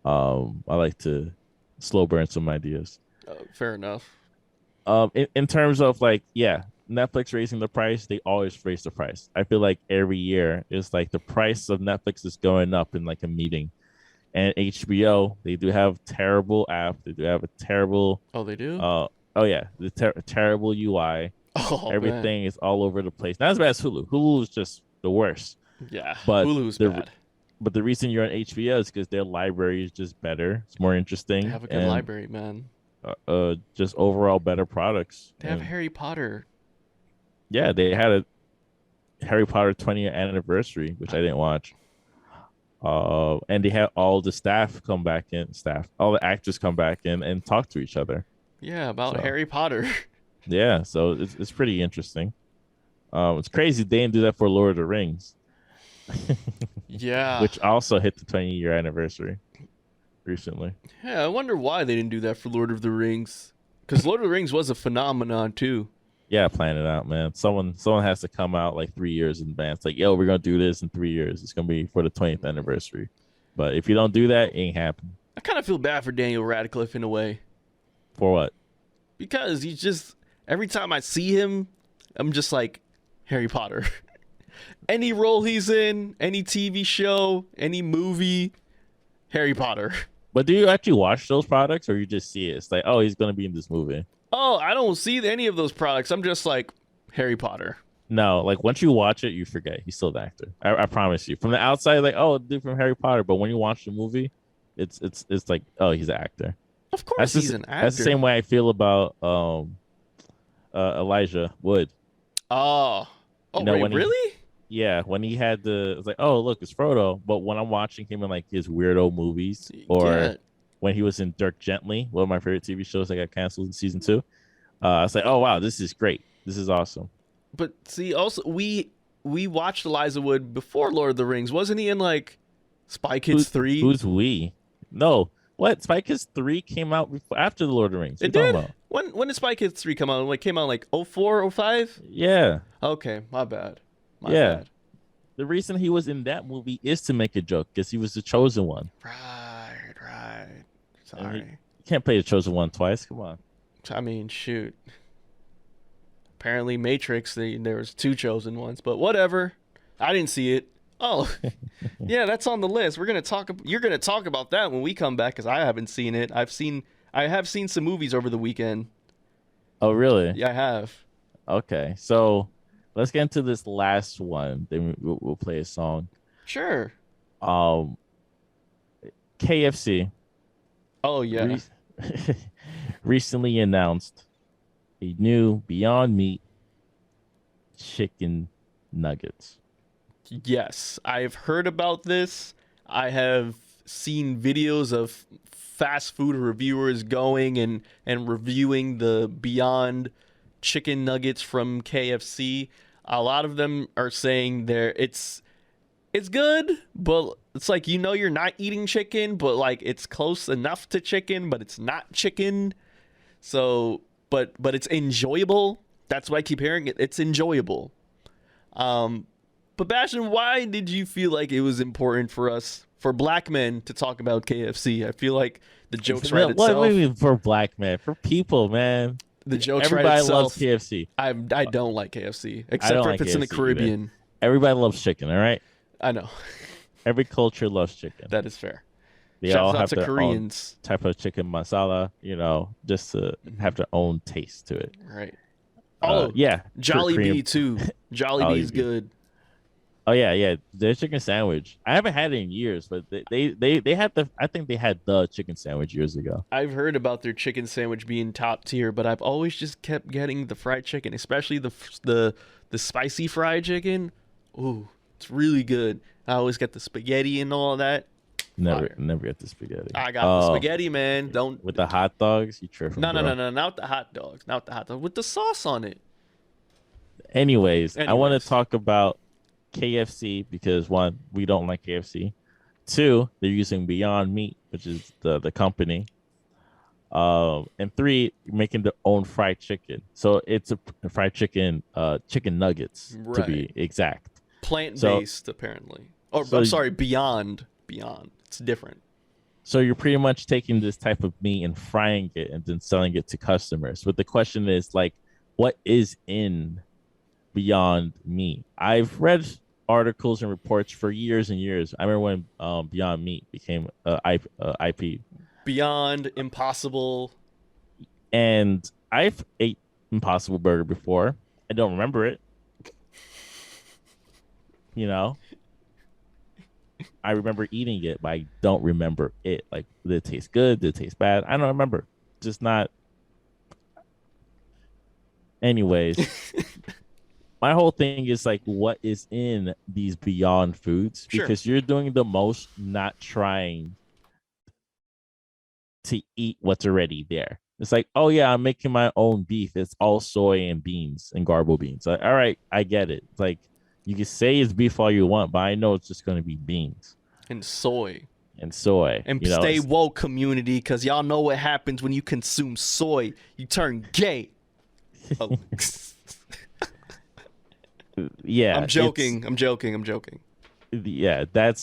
[SPEAKER 2] I like to slow burn some ideas.
[SPEAKER 1] Fair enough.
[SPEAKER 2] In terms of like, yeah, Netflix raising the price, they always raise the price. I feel like every year it's like the price of Netflix is going up in like a meeting. And HBO, they do have terrible app. They do have a terrible,
[SPEAKER 1] Oh, they do?
[SPEAKER 2] uh, oh yeah, the terrible UI.
[SPEAKER 1] Oh man.
[SPEAKER 2] Everything is all over the place. Not as bad as Hulu. Hulu is just the worst.
[SPEAKER 1] Yeah.
[SPEAKER 2] But
[SPEAKER 1] Hulu's
[SPEAKER 2] the
[SPEAKER 1] bad.
[SPEAKER 2] but the reason you're on HBO is because their library is just better. It's more
[SPEAKER 1] They
[SPEAKER 2] interesting
[SPEAKER 1] have a good
[SPEAKER 2] and
[SPEAKER 1] library, man.
[SPEAKER 2] just overall better products.
[SPEAKER 1] They have
[SPEAKER 2] And
[SPEAKER 1] Harry Potter.
[SPEAKER 2] yeah, they had a Harry Potter 20th anniversary, which I didn't watch. And they had all the all the actors come back in and talk to each other.
[SPEAKER 1] Yeah, about
[SPEAKER 2] So
[SPEAKER 1] Harry Potter.
[SPEAKER 2] yeah, so it's pretty interesting. It's crazy they didn't do that for Lord of the Rings,
[SPEAKER 1] Yeah.
[SPEAKER 2] which also hit the 20-year anniversary recently.
[SPEAKER 1] Yeah, I wonder why they didn't do that for Lord of the Rings. Because Lord of the Rings was a phenomenon too.
[SPEAKER 2] Yeah, plan it out, man. Someone has to come out like 3 years in advance. Like, yo, we're gonna do this in 3 years. It's gonna be for the 20th anniversary. But if you don't do that, it ain't happening.
[SPEAKER 1] I kind of feel bad for Daniel Radcliffe in a way.
[SPEAKER 2] For what?
[SPEAKER 1] Because he's just, every time I see him, I'm just like, Harry Potter. Any role he's in, any TV show, any movie, Harry Potter.
[SPEAKER 2] But do you actually watch those products, or you just see it? It's like, oh, he's gonna be in this movie.
[SPEAKER 1] Oh, I don't see any of those products. I'm just like, Harry Potter.
[SPEAKER 2] No, like once you watch it, you forget he's still the actor. I promise you. From the outside, like, oh, dude from Harry Potter, but when you watch the movie, it's like, oh, he's an actor.
[SPEAKER 1] Of course he's an
[SPEAKER 2] That's the same
[SPEAKER 1] actor.
[SPEAKER 2] way I feel about Elijah Wood.
[SPEAKER 1] Oh. Oh,
[SPEAKER 2] You know,
[SPEAKER 1] wait,
[SPEAKER 2] when he
[SPEAKER 1] really?
[SPEAKER 2] yeah, when he had it's like, oh, look, it's Frodo. But when I'm watching him in like his weirdo movies, or
[SPEAKER 1] Yeah.
[SPEAKER 2] when he was in Dirk Gently, one of my favorite TV shows that got canceled in season 2, I was like, oh wow, this is great. This is awesome.
[SPEAKER 1] But see, also we watched Elijah Wood before Lord of the Rings. Wasn't he in like Spy
[SPEAKER 2] Who
[SPEAKER 1] Kids 3?
[SPEAKER 2] who's we? No, what? Spy Kids 3 came out after the Lord of the Rings. What are you
[SPEAKER 1] It
[SPEAKER 2] talking
[SPEAKER 1] did?
[SPEAKER 2] about?
[SPEAKER 1] When did Spy Kids 3 come out? Like came out like 04, 05?
[SPEAKER 2] Yeah,
[SPEAKER 1] Okay, my bad. My
[SPEAKER 2] yeah.
[SPEAKER 1] bad.
[SPEAKER 2] The reason he was in that movie is to make a joke because he was the chosen one,
[SPEAKER 1] Right, right.
[SPEAKER 2] and he
[SPEAKER 1] Sorry.
[SPEAKER 2] can't play the chosen one twice. Come on.
[SPEAKER 1] I mean, shoot. Apparently Matrix, there was two chosen ones, but whatever. I didn't see it. Oh, yeah, that's on the list. You're gonna talk about that when we come back because I haven't seen it. I have seen some movies over the weekend.
[SPEAKER 2] Oh, really?
[SPEAKER 1] Yeah, I have.
[SPEAKER 2] Okay, so let's get into this last one. Then we'll play a song.
[SPEAKER 1] Sure.
[SPEAKER 2] Um, KFC
[SPEAKER 1] Oh yeah.
[SPEAKER 2] re- recently announced a new Beyond Meat chicken nuggets.
[SPEAKER 1] Yes, I've heard about this. I have seen videos of fast food reviewers going and reviewing the Beyond chicken nuggets from KFC. A lot of them are saying it's good, but it's like, you're not eating chicken, but like it's close enough to chicken, but it's not chicken. So, but it's enjoyable. That's what I keep hearing. It's enjoyable. But Bastion, why did you feel like it was important for black men to talk about KFC? I feel like the joke's right itself.
[SPEAKER 2] What do you mean for black men? For people, man.
[SPEAKER 1] The joke's right
[SPEAKER 2] Everybody
[SPEAKER 1] itself.
[SPEAKER 2] loves KFC.
[SPEAKER 1] I don't like KFC, except for if it's in the Caribbean.
[SPEAKER 2] Either. Everybody loves chicken, all right?
[SPEAKER 1] I know.
[SPEAKER 2] Every culture loves chicken.
[SPEAKER 1] That is fair.
[SPEAKER 2] They all have their Koreans. Own type of chicken masala, just to have their own taste to it.
[SPEAKER 1] Right.
[SPEAKER 2] Yeah.
[SPEAKER 1] Jollibee too. Jollibee's good.
[SPEAKER 2] Oh yeah. Their chicken sandwich. I haven't had it in years, but they had I think they had the chicken sandwich years ago.
[SPEAKER 1] I've heard about their chicken sandwich being top tier, but I've always just kept getting the fried chicken, especially the spicy fried chicken. Ooh, it's really good. I always get the spaghetti and all that.
[SPEAKER 2] Never get the spaghetti.
[SPEAKER 1] I got the spaghetti, man. Don't
[SPEAKER 2] with the hot dogs. You tripping?
[SPEAKER 1] No, not the hot dogs. Not the hot dogs with the sauce on it.
[SPEAKER 2] Anyways, I want to talk about KFC because 1, we don't like KFC. 2, they're using Beyond Meat, which is the company. And 3, making their own fried chicken. So it's a fried chicken, chicken nuggets to be exact.
[SPEAKER 1] Plant-based, apparently. I'm sorry, Beyond. It's different.
[SPEAKER 2] So you're pretty much taking this type of meat and frying it and then selling it to customers. But the question is, like, what is in Beyond Meat? I've read articles and reports for years and years. I remember when Beyond Meat became IP.
[SPEAKER 1] Beyond Impossible.
[SPEAKER 2] And I've ate Impossible Burger before. I don't remember it. I remember eating it, but I don't remember it. Like, did it taste good? Did it taste bad? I don't remember. Just not. Anyways, my whole thing is like, what is in these Beyond foods? Because you're doing the most not trying to eat what's already there. It's like, oh yeah, I'm making my own beef. It's all soy and beans and garble beans. Like, all right, I get it. It's like, you can say it's beef all you want, but I know it's just going to be beans.
[SPEAKER 1] And soy.
[SPEAKER 2] And
[SPEAKER 1] stay woke, community, because y'all know what happens when you consume soy. You turn gay. Oh.
[SPEAKER 2] Yeah.
[SPEAKER 1] I'm joking.
[SPEAKER 2] Yeah, that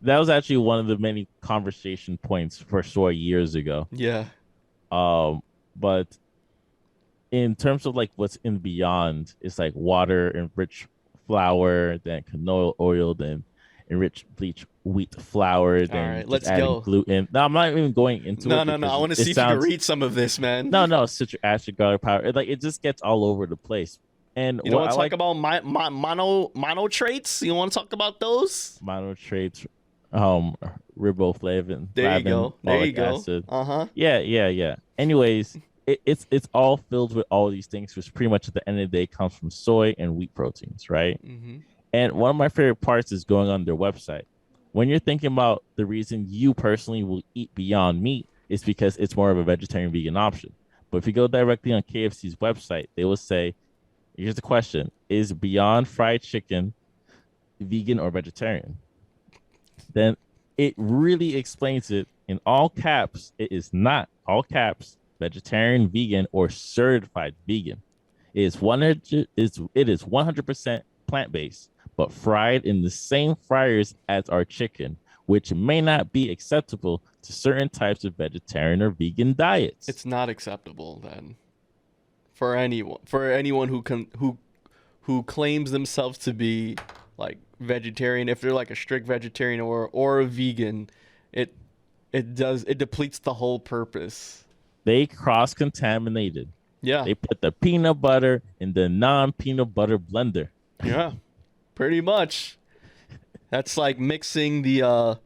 [SPEAKER 2] was actually one of the many conversation points for soy years ago.
[SPEAKER 1] Yeah.
[SPEAKER 2] But in terms of like what's in Beyond, it's like water and rich flour, then canola oil, then enriched bleach wheat flour, then
[SPEAKER 1] all right, let's
[SPEAKER 2] adding
[SPEAKER 1] go.
[SPEAKER 2] gluten. No, I'm not even going into it.
[SPEAKER 1] No. I want to see if you can read some of this, man.
[SPEAKER 2] No, citric acid, garlic powder. It just gets all over the place. And
[SPEAKER 1] you want to talk about mono traits? You want to talk about those?
[SPEAKER 2] Mono traits, riboflavin.
[SPEAKER 1] There you go.
[SPEAKER 2] Acid. Yeah. Anyways, it's all filled with all these things, which pretty much at the end of the day comes from soy and wheat proteins, right?
[SPEAKER 1] Mm-hmm.
[SPEAKER 2] And one of my favorite parts is going on their website. When you're thinking about the reason you personally will eat Beyond Meat, it's because it's more of a vegetarian vegan option. But if you go directly on KFC's website, they will say, here's the question: is Beyond Fried Chicken vegan or vegetarian? Then it really explains it in all caps. It is not, all caps, vegetarian, vegan, or certified vegan. It is 100% plant-based, but fried in the same fryers as our chicken, which may not be acceptable to certain types of vegetarian or vegan diets.
[SPEAKER 1] It's not acceptable then for anyone who claims themselves to be like vegetarian. If they're like a strict vegetarian or a vegan, it depletes the whole purpose.
[SPEAKER 2] They cross-contaminated.
[SPEAKER 1] Yeah.
[SPEAKER 2] They put the peanut butter in the non-peanut butter blender.
[SPEAKER 1] Yeah, pretty much. That's like mixing the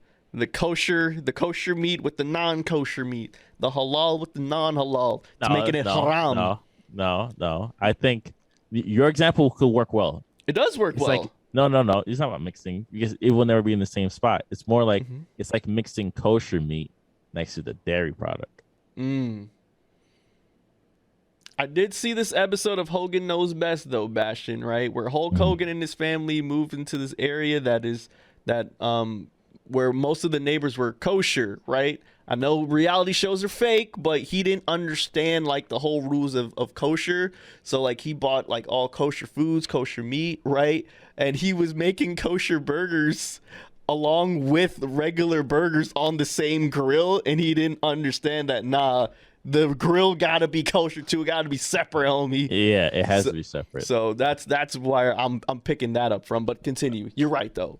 [SPEAKER 1] kosher meat with the non-kosher meat, the halal with the non-halal. It's making it haram.
[SPEAKER 2] No. I think your example could work well.
[SPEAKER 1] It does work well.
[SPEAKER 2] No. It's not about mixing because it will never be in the same spot. It's more like
[SPEAKER 1] Hmm.
[SPEAKER 2] it's like mixing kosher meat next to the dairy product.
[SPEAKER 1] Mm. I did see this episode of Hogan Knows Best though, Bastion, right? Where Hulk
[SPEAKER 2] Mhm.
[SPEAKER 1] Hogan and his family moved into this area that where most of the neighbors were kosher, right? I know reality shows are fake, but he didn't understand like the whole rules of kosher. So like he bought like all kosher foods, kosher meat, right? And he was making kosher burgers along with regular burgers on the same grill, and he didn't understand that the grill gotta be kosher too, it gotta be separate, homie.
[SPEAKER 2] Yeah, it has
[SPEAKER 1] So,
[SPEAKER 2] to be separate.
[SPEAKER 1] so that's why I'm picking that up from. But continue. You're right though.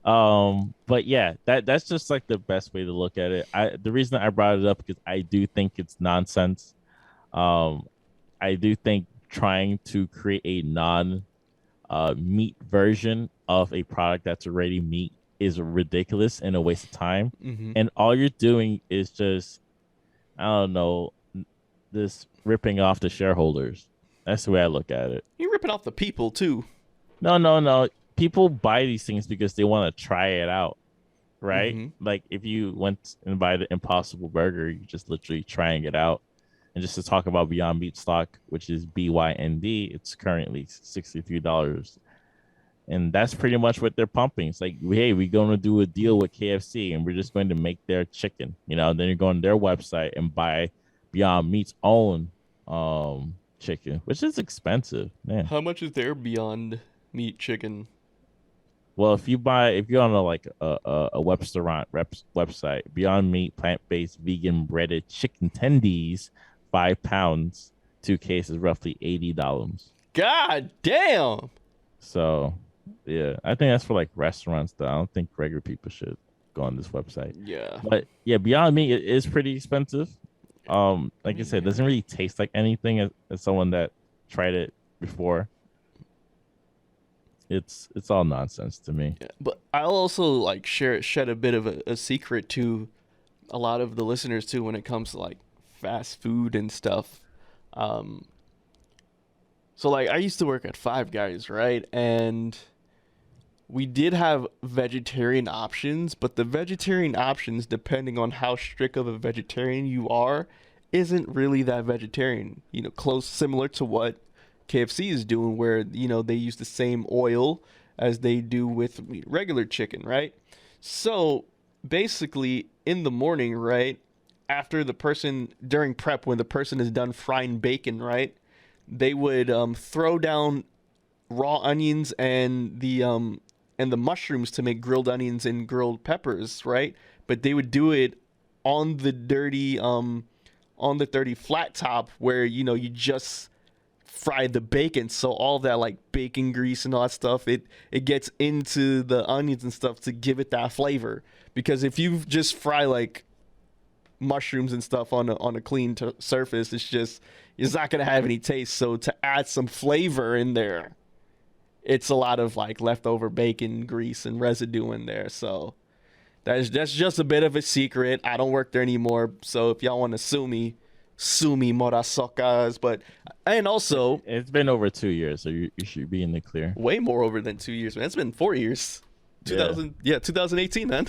[SPEAKER 2] But yeah, that's just like the best way to look at it. The reason I brought it up because I do think it's nonsense. Um, I do think trying to create a non meat version of a product that's already meat is ridiculous and a waste of time.
[SPEAKER 1] Hmm.
[SPEAKER 2] And all you're doing is just, I don't know, this ripping off the shareholders. That's the way I look at it.
[SPEAKER 1] You're ripping off the people too.
[SPEAKER 2] No. People buy these things because they want to try it out, right?
[SPEAKER 1] Hmm.
[SPEAKER 2] Like if you went and buy the Impossible Burger, you're just literally trying it out. And just to talk about Beyond Meat stock, which is BYND, it's currently $63. And that's pretty much what they're pumping. It's like, hey, we're going to do a deal with KFC and we're just going to make their chicken. Then you go on their website and buy Beyond Meat's own chicken, which is expensive, man.
[SPEAKER 1] How much is their Beyond Meat chicken?
[SPEAKER 2] Well, if you're on a restaurant website, Beyond Meat plant-based vegan breaded chicken tendies, 5 pounds, 2 cases, roughly $80.
[SPEAKER 1] God damn.
[SPEAKER 2] So, yeah, I think that's for like restaurants. Though I don't think regular people should go on this website.
[SPEAKER 1] Yeah.
[SPEAKER 2] But yeah, Beyond Meat is pretty expensive. Like I said, it doesn't really taste like anything as someone that tried it before. It's all nonsense to me.
[SPEAKER 1] Yeah, but I'll also like shed a bit of a secret to a lot of the listeners too when it comes to like fast food and stuff. Um, so like I used to work at Five Guys, right? And we did have vegetarian options, but the vegetarian options, depending on how strict of a vegetarian you are, isn't really that vegetarian. Close similar to what KFC is doing, where they use the same oil as they do with regular chicken, right? So basically, in the morning, right after the person during prep, when the person is done frying bacon, right, they would throw down raw onions and the mushrooms to make grilled onions and grilled peppers, right? But they would do it on the dirty flat top where you just fry the bacon, so all that like bacon grease and all that stuff, it gets into the onions and stuff to give it that flavor. Because if you just fry like mushrooms and stuff on a clean surface, it's not gonna have any taste. So to add some flavor in there, it's a lot of like leftover bacon grease and residue in there. So that's just a bit of a secret. I don't work there anymore, so if y'all want to sue me, morasocas. But and also
[SPEAKER 2] It's been over 2 years, so you should be in the clear.
[SPEAKER 1] way more over than 2 years, man. It's been 4 years.
[SPEAKER 2] Yeah.
[SPEAKER 1] 2018, man.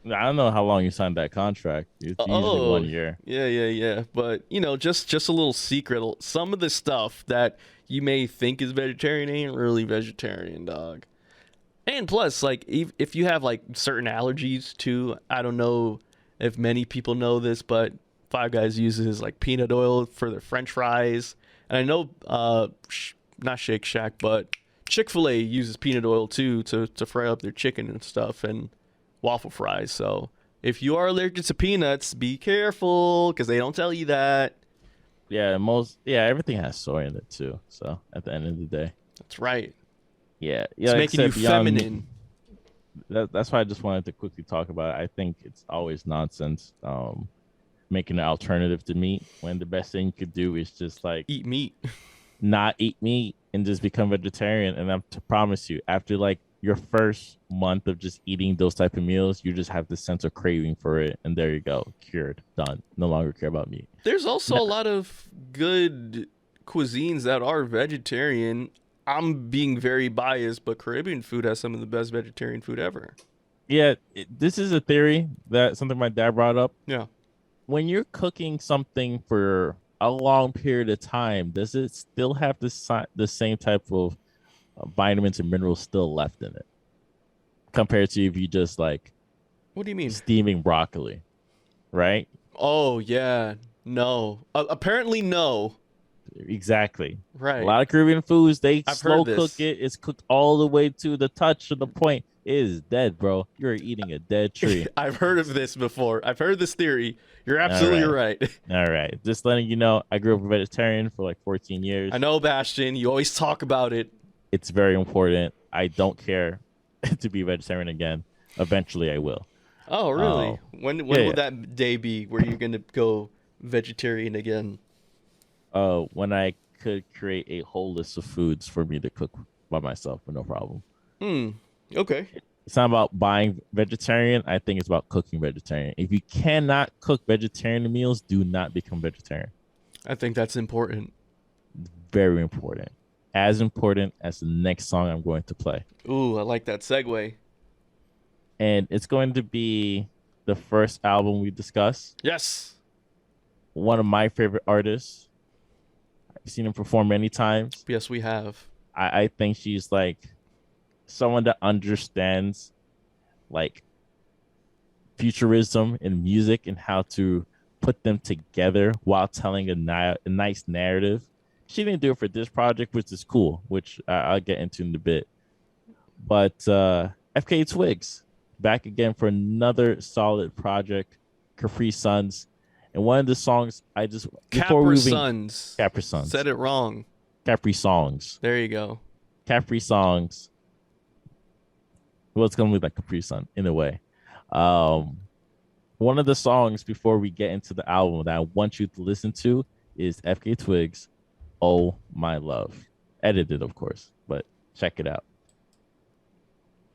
[SPEAKER 2] I don't know how long you signed that contract. It's usually 1 year.
[SPEAKER 1] Yeah. But just a little secret. Some of the stuff that you may think is vegetarian ain't really vegetarian, dog. And plus, like if you have like certain allergies too, I don't know if many people know this, but Five Guys uses like peanut oil for their French fries, and I know not Shake Shack, but Chick-fil-A uses peanut oil too to fry up their chicken and stuff and waffle fries. So if you are allergic to peanuts, be careful because they don't tell you that.
[SPEAKER 2] Yeah, everything has soy in it too. So at the end of the day,
[SPEAKER 1] That's right.
[SPEAKER 2] yeah,
[SPEAKER 1] It's
[SPEAKER 2] like I
[SPEAKER 1] making you
[SPEAKER 2] said, Beyond Meat,
[SPEAKER 1] feminine.
[SPEAKER 2] that's why I just wanted to quickly talk about it. I think it's always nonsense. Making an alternative to meat when the best thing you could do is just like
[SPEAKER 1] Eat meat.
[SPEAKER 2] not eat meat and just become vegetarian. And I'm to promise you, after like your first month of just eating those type of meals, you just have this sense of craving for it, and there you go, cured, done. No longer care about meat.
[SPEAKER 1] There's also a lot of good cuisines that are vegetarian. I'm being very biased, but Caribbean food has some of the best vegetarian food ever.
[SPEAKER 2] Yeah, this is a theory that something my dad brought up.
[SPEAKER 1] Yeah.
[SPEAKER 2] When you're cooking something for a long period of time, does it still have the same type of vitamins and minerals still left in it compared to if you just like
[SPEAKER 1] What do you mean?
[SPEAKER 2] steaming broccoli, right?
[SPEAKER 1] Oh, yeah. No. Apparently, no.
[SPEAKER 2] Exactly. A
[SPEAKER 1] Right.
[SPEAKER 2] lot of Caribbean foods, they
[SPEAKER 1] I've
[SPEAKER 2] slow
[SPEAKER 1] heard
[SPEAKER 2] cook
[SPEAKER 1] this.
[SPEAKER 2] it. It's cooked all the way to the touch of the point. It is dead, bro. You're eating a dead tree.
[SPEAKER 1] I've heard of this before. I've heard this theory. You're
[SPEAKER 2] All
[SPEAKER 1] absolutely
[SPEAKER 2] right.
[SPEAKER 1] right.
[SPEAKER 2] All right. Just letting you know, I grew up a vegetarian for like 14 years.
[SPEAKER 1] I know, Bastion. You always talk about it.
[SPEAKER 2] It's very important. I don't care to be vegetarian again. Eventually, I will.
[SPEAKER 1] Oh, really? When
[SPEAKER 2] Yeah,
[SPEAKER 1] will
[SPEAKER 2] yeah.
[SPEAKER 1] that day be where you're gonna go vegetarian again?
[SPEAKER 2] When I could create a whole list of foods for me to cook by myself with no problem.
[SPEAKER 1] Hmm. Okay.
[SPEAKER 2] It's not about buying vegetarian. I think it's about cooking vegetarian. If you cannot cook vegetarian meals, do not become vegetarian.
[SPEAKER 1] I think that's important.
[SPEAKER 2] Very important. As important as the next song I'm going to play.
[SPEAKER 1] Ooh, I like that segue.
[SPEAKER 2] And it's going to be the first album we discuss.
[SPEAKER 1] Yes.
[SPEAKER 2] One of my favorite artists. I've seen him perform many times.
[SPEAKER 1] Yes, we have.
[SPEAKER 2] I think she's like someone that understands like futurism in music and how to put them together while telling a nice narrative. She didn't do it for this project, which is cool, which I'll get into in a bit. But FK Twigs back again for another solid project, Capri Suns. And one of the songs I just
[SPEAKER 1] Capri Suns.
[SPEAKER 2] Capri Suns.
[SPEAKER 1] Said it wrong.
[SPEAKER 2] Capri Songs.
[SPEAKER 1] There you go.
[SPEAKER 2] Capri Songs. Well, it's gonna look like Capri Sun in a way. One of the songs before we get into the album that I want you to listen to is FK Twigs, "Oh My Love," edited, of course, but check it out.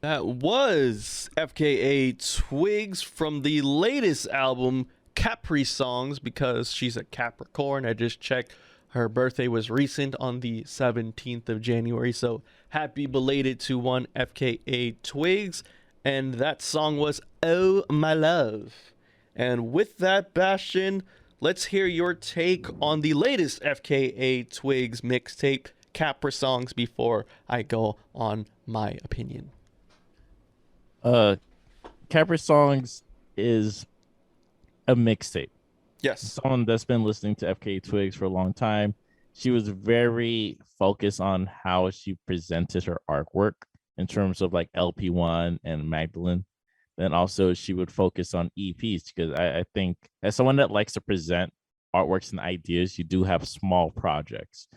[SPEAKER 1] That was FKA Twigs from the latest album, Capri Songs, because she's a Capricorn. I just checked. Her birthday was recent on the 17th of January. So happy belated to one FKA Twigs. And that song was Oh My Love. And with that, Bastion, let's hear your take on the latest FKA Twigs mixtape, Capri Songs, before I go on my opinion.
[SPEAKER 2] Capri Songs is a mixtape.
[SPEAKER 1] Yes.
[SPEAKER 2] Someone that's been listening to FK Twigs for a long time. She was very focused on how she presented her artwork in terms of like LP1 and Magdalene. Then also she would focus on EPs because I think as someone that likes to present artworks and ideas, you do have small projects.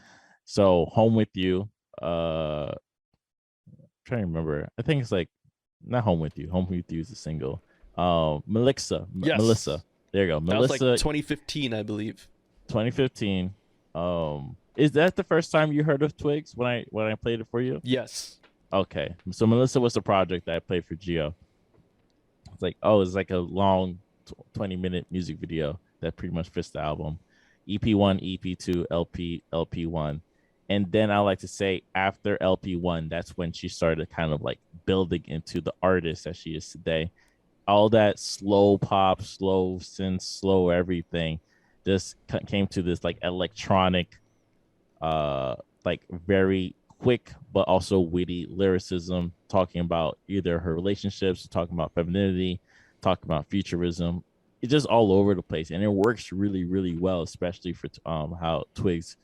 [SPEAKER 2] So Home With You, I'm trying to remember. I think it's like not Home With You. Home With You is a single. Melissa.
[SPEAKER 1] Yes.
[SPEAKER 2] Melissa. There you go.
[SPEAKER 1] That was
[SPEAKER 2] Melissa,
[SPEAKER 1] like 2015, I believe.
[SPEAKER 2] 2015. Is that the first time you heard of Twigs when I played it for you?
[SPEAKER 1] Yes.
[SPEAKER 2] Okay. So Melissa was the project that I played for Geo. It's like, oh, it's like a long 20-minute music video that pretty much fits the album. EP1, EP2, LP1. And then I like to say after LP1, that's when she started kind of like building into the artist that she is today. All that slow pop, slow synth, slow everything just came to this like electronic, like very quick but also witty lyricism, talking about either her relationships, talking about femininity, talking about futurism. It's just all over the place, and it works really, really well, especially for how Twigs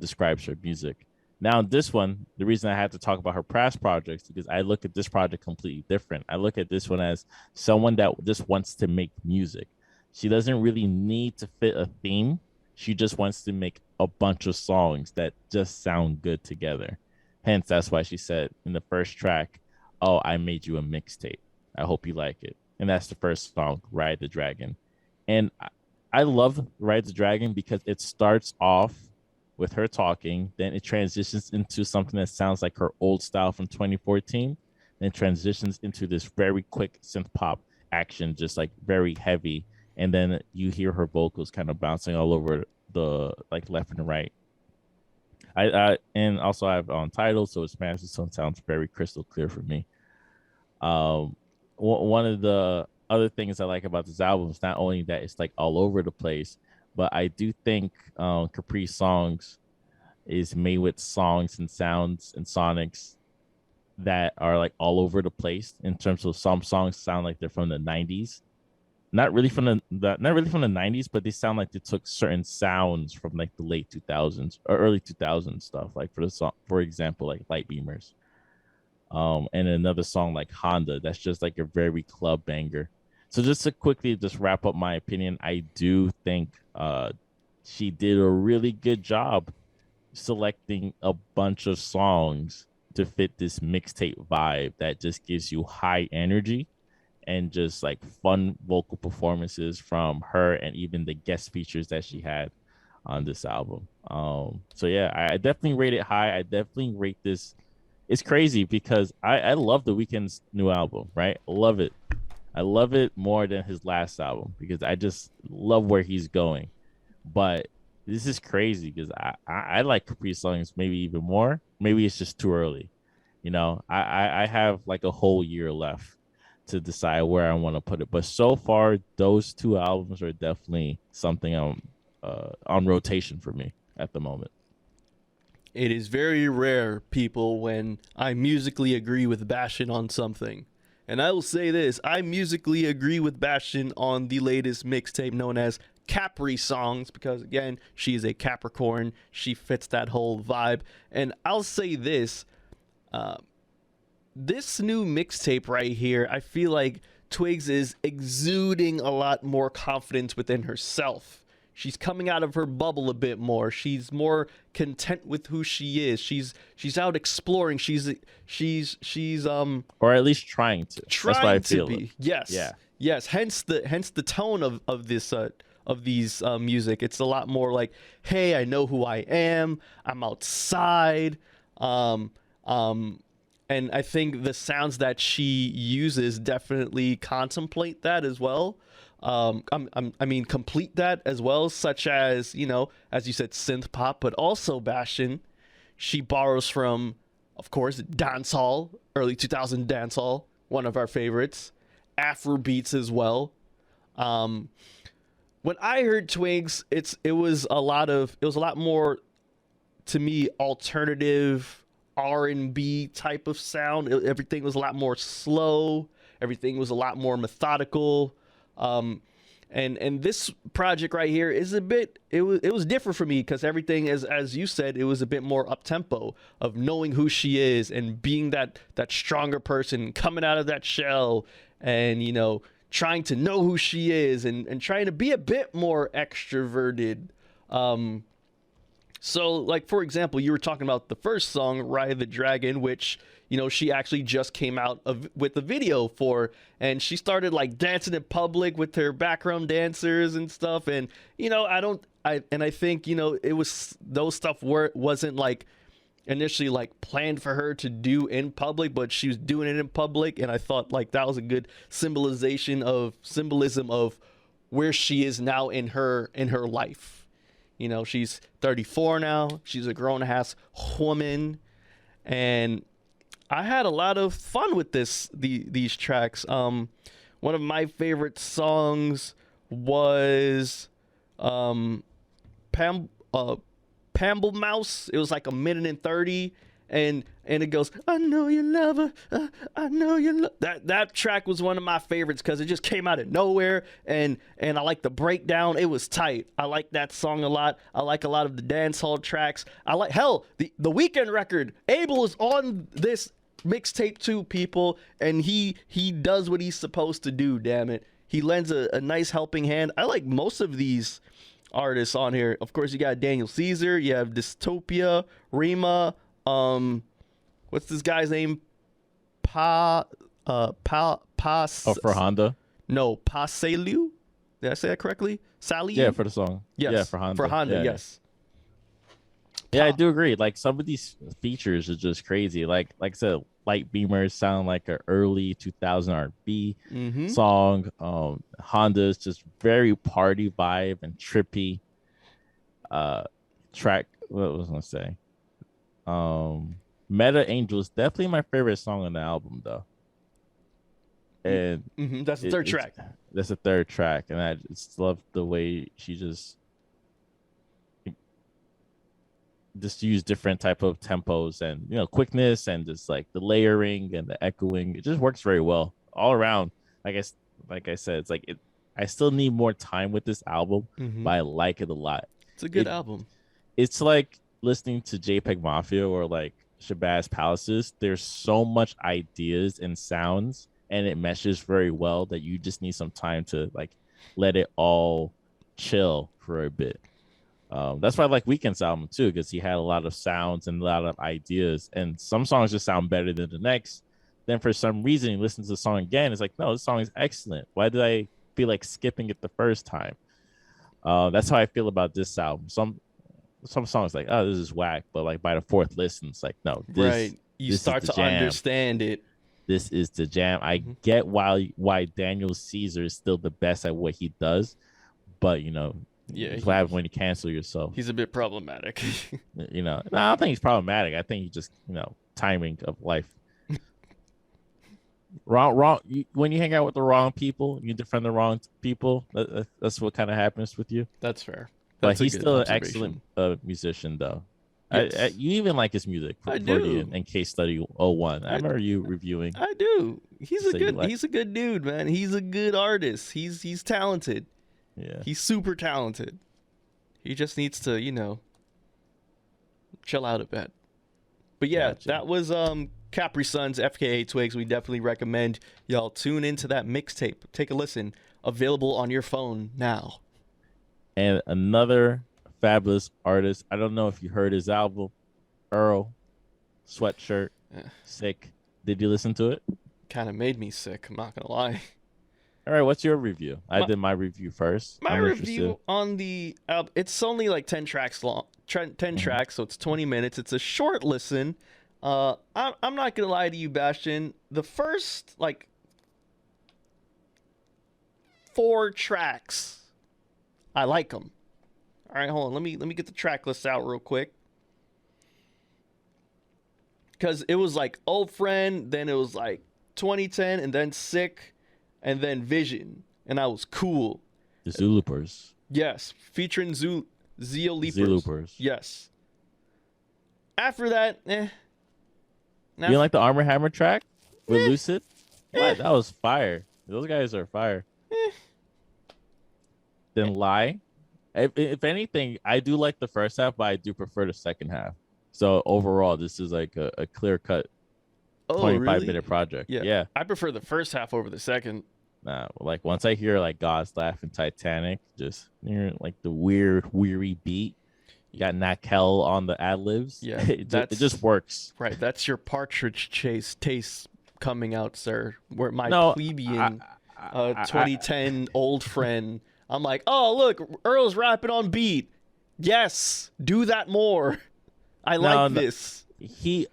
[SPEAKER 2] describes her music. Now, this one, the reason I had to talk about her past projects because I look at this project completely different. I look at this one as someone that just wants to make music. She doesn't really need to fit a theme. She just wants to make a bunch of songs that just sound good together. Hence, that's why she said in the first track, "Oh, I made you a mixtape. I hope you like it." And that's the first song, "Ride the Dragon." And I love "Ride the Dragon" because it starts off with her talking, then it transitions into something that sounds like her old style from 2014, then transitions into this very quick synth pop action, just like very heavy, and then you hear her vocals kind of bouncing all over the like left and right. And also I have Untitled, so it's Spanish, so it sounds very crystal clear for me. One of the other things I like about this album is not only that it's like all over the place, but I do think Capri Songs is made with songs and sounds and sonics that are like all over the place. In terms of some songs sound like they're from the 90s, not really from not really from the 90s, but they sound like they took certain sounds from like the late 2000s or early 2000s stuff, like for the song, for example, like Light Beamers. And another song like Honda, that's just like a very club banger. So just to quickly just wrap up my opinion, I do think she did a really good job selecting a bunch of songs to fit this mixtape vibe that just gives you high energy and just like fun vocal performances from her and even the guest features that she had on this album. So yeah, I definitely rate it high. I definitely rate this. It's crazy because I love The Weeknd's new album, right? Love it. I love it more than his last album because I just love where he's going. But this is crazy because I like Capri Songs maybe even more. Maybe it's just too early. You know, I have like a whole year left to decide where I want to put it. But so far, those two albums are definitely something on rotation for me at the moment.
[SPEAKER 1] It is very rare, people, when I musically agree with Bastion on something. And I will say this, I musically agree with Bastion on the latest mixtape known as Capri Songs, because again, she is a Capricorn. She fits that whole vibe. And I'll say this, this new mixtape right here, I feel like Twigs is exuding a lot more confidence within herself. She's coming out of her bubble a bit more. She's more content with who she is. She's out exploring. She's
[SPEAKER 2] or at least trying to.
[SPEAKER 1] Trying
[SPEAKER 2] That's why I
[SPEAKER 1] to
[SPEAKER 2] feel
[SPEAKER 1] be.
[SPEAKER 2] it.
[SPEAKER 1] Yes.
[SPEAKER 2] Yeah.
[SPEAKER 1] Yes. Hence the tone of this of these music. It's a lot more like, hey, I know who I am. I'm outside. And I think the sounds that she uses definitely contemplate that as well. I mean, complete that as well, such as, you know, as you said, synth pop, but also Bastion. She borrows from, of course, dancehall, early 2000 dancehall, one of our favorites, Afro beats as well. When I heard Twigs, it was a lot more, to me, alternative R&B type of sound. Everything was a lot more slow. Everything was a lot more methodical. And this project right here is a bit, it was different for me because everything, as you said, it was a bit more up tempo of knowing who she is and being that stronger person coming out of that shell and, you know, trying to know who she is and trying to be a bit more extroverted. So, like, for example, you were talking about the first song, Ride the Dragon, which, you know, she actually just came out with the video for, and she started, like, dancing in public with her background dancers and stuff, and, you know, I think, you know, it was, those stuff wasn't, like, initially, like, planned for her to do in public, but she was doing it in public, and I thought, like, that was a good symbolism of where she is now in her life. You know, she's 34 now. She's a grown-ass woman. And I had a lot of fun with these tracks. One of my favorite songs was Pamble Mouse. It was like 1:30. And it goes, I know you love her, I know you love. That track was one of my favorites because it just came out of nowhere, and I like the breakdown. It was tight. I like that song a lot. I like a lot of the dance hall tracks. I like, hell, the Weeknd record. Abel is on this mixtape too, people, and he does what he's supposed to do. Damn it, he lends a nice helping hand. I like most of these artists on here. Of course, you got Daniel Caesar. You have Dystopia, Rima. What's this guy's name? For
[SPEAKER 2] Honda.
[SPEAKER 1] No, Paselu. Did I say that correctly? Sally.
[SPEAKER 2] Yeah, for the song.
[SPEAKER 1] Yes.
[SPEAKER 2] Yeah, for Honda.
[SPEAKER 1] For Honda,
[SPEAKER 2] yeah,
[SPEAKER 1] yes.
[SPEAKER 2] Yeah, I do agree. Like some of these features are just crazy. Like I said, Light Beamers sound like an early 2000 R&B song. Honda's just very party vibe and trippy. Track. What was I gonna say? Meta Angel is definitely my favorite song on the album, though. And
[SPEAKER 1] That's the third
[SPEAKER 2] it's
[SPEAKER 1] track.
[SPEAKER 2] that's the third track, and I just love the way she just use different type of tempos and quickness and just like the layering and the echoing. It just works very well all around. I guess, like I said, it's like I still need more time with this album, but I like it a lot.
[SPEAKER 1] It's a good album.
[SPEAKER 2] It's like listening to JPEG Mafia or like Shabazz Palaces. There's so much ideas and sounds, and it meshes very well that you just need some time to like let it all chill for a bit. That's why I like Weeknd's album too, because he had a lot of sounds and a lot of ideas, and some songs just sound better than the next. Then for some reason, you listen to the song again, it's like, no, this song is excellent. Why did I feel like skipping it the first time? That's how I feel about this album. Some songs like, oh, this is whack, but like by the fourth listen, it's like, no,
[SPEAKER 1] you start to understand it.
[SPEAKER 2] This is the jam. I get why Daniel Caesar is still the best at what he does, but what happens when you cancel yourself.
[SPEAKER 1] He's a bit problematic.
[SPEAKER 2] No, I don't think he's problematic. I think he just timing of life. Wrong. When you hang out with the wrong people, you defend the wrong people. That's what kind of happens with you.
[SPEAKER 1] That's fair.
[SPEAKER 2] But he's still an excellent musician, though. Yes. You even like his music.
[SPEAKER 1] I do.
[SPEAKER 2] And Case Study 01. I remember you reviewing.
[SPEAKER 1] I do. He's a good dude, man. He's a good artist. He's talented.
[SPEAKER 2] Yeah.
[SPEAKER 1] He's super talented. He just needs to, chill out a bit. But yeah, gotcha. That was Capri Sun's FKA Twigs. We definitely recommend y'all tune into that mixtape. Take a listen. Available on your phone now.
[SPEAKER 2] And another fabulous artist. I don't know if you heard his album, Earl Sweatshirt. Sick. Did you listen to it?
[SPEAKER 1] Kind of made me sick. I'm not gonna lie.
[SPEAKER 2] All right, what's your review? I did my review first.
[SPEAKER 1] My review on the album, it's only like 10 tracks long. 10 tracks, so it's 20 minutes. It's a short listen. I'm not gonna lie to you, Bastion. The first like 4 tracks, I like them. All right, hold on. Let me get the track list out real quick. Because it was like Old Friend, then it was like 2010, and then Sick, and then Vision, and I was cool.
[SPEAKER 2] The Zooloopers.
[SPEAKER 1] Yes, featuring Zooloopers. Yes. After that,
[SPEAKER 2] You didn't like the Armor Hammer track with Lucid? What? That was fire. Those guys are fire. Then Lie. If anything, I do like the first half, but I do prefer the second half. So overall, this is like a clear-cut 25-minute project. Yeah.
[SPEAKER 1] I prefer the first half over the second.
[SPEAKER 2] Nah, like once I hear like God's Laugh and Titanic, just like the weird, weary beat. You got Nakel on the ad-libs.
[SPEAKER 1] Yeah,
[SPEAKER 2] it just works.
[SPEAKER 1] Right, that's your Partridge Chase taste coming out, sir. Where my plebeian 2010 old friend, I'm like, oh, look, Earl's rapping on beat. Yes, do that more. I like this.
[SPEAKER 2] He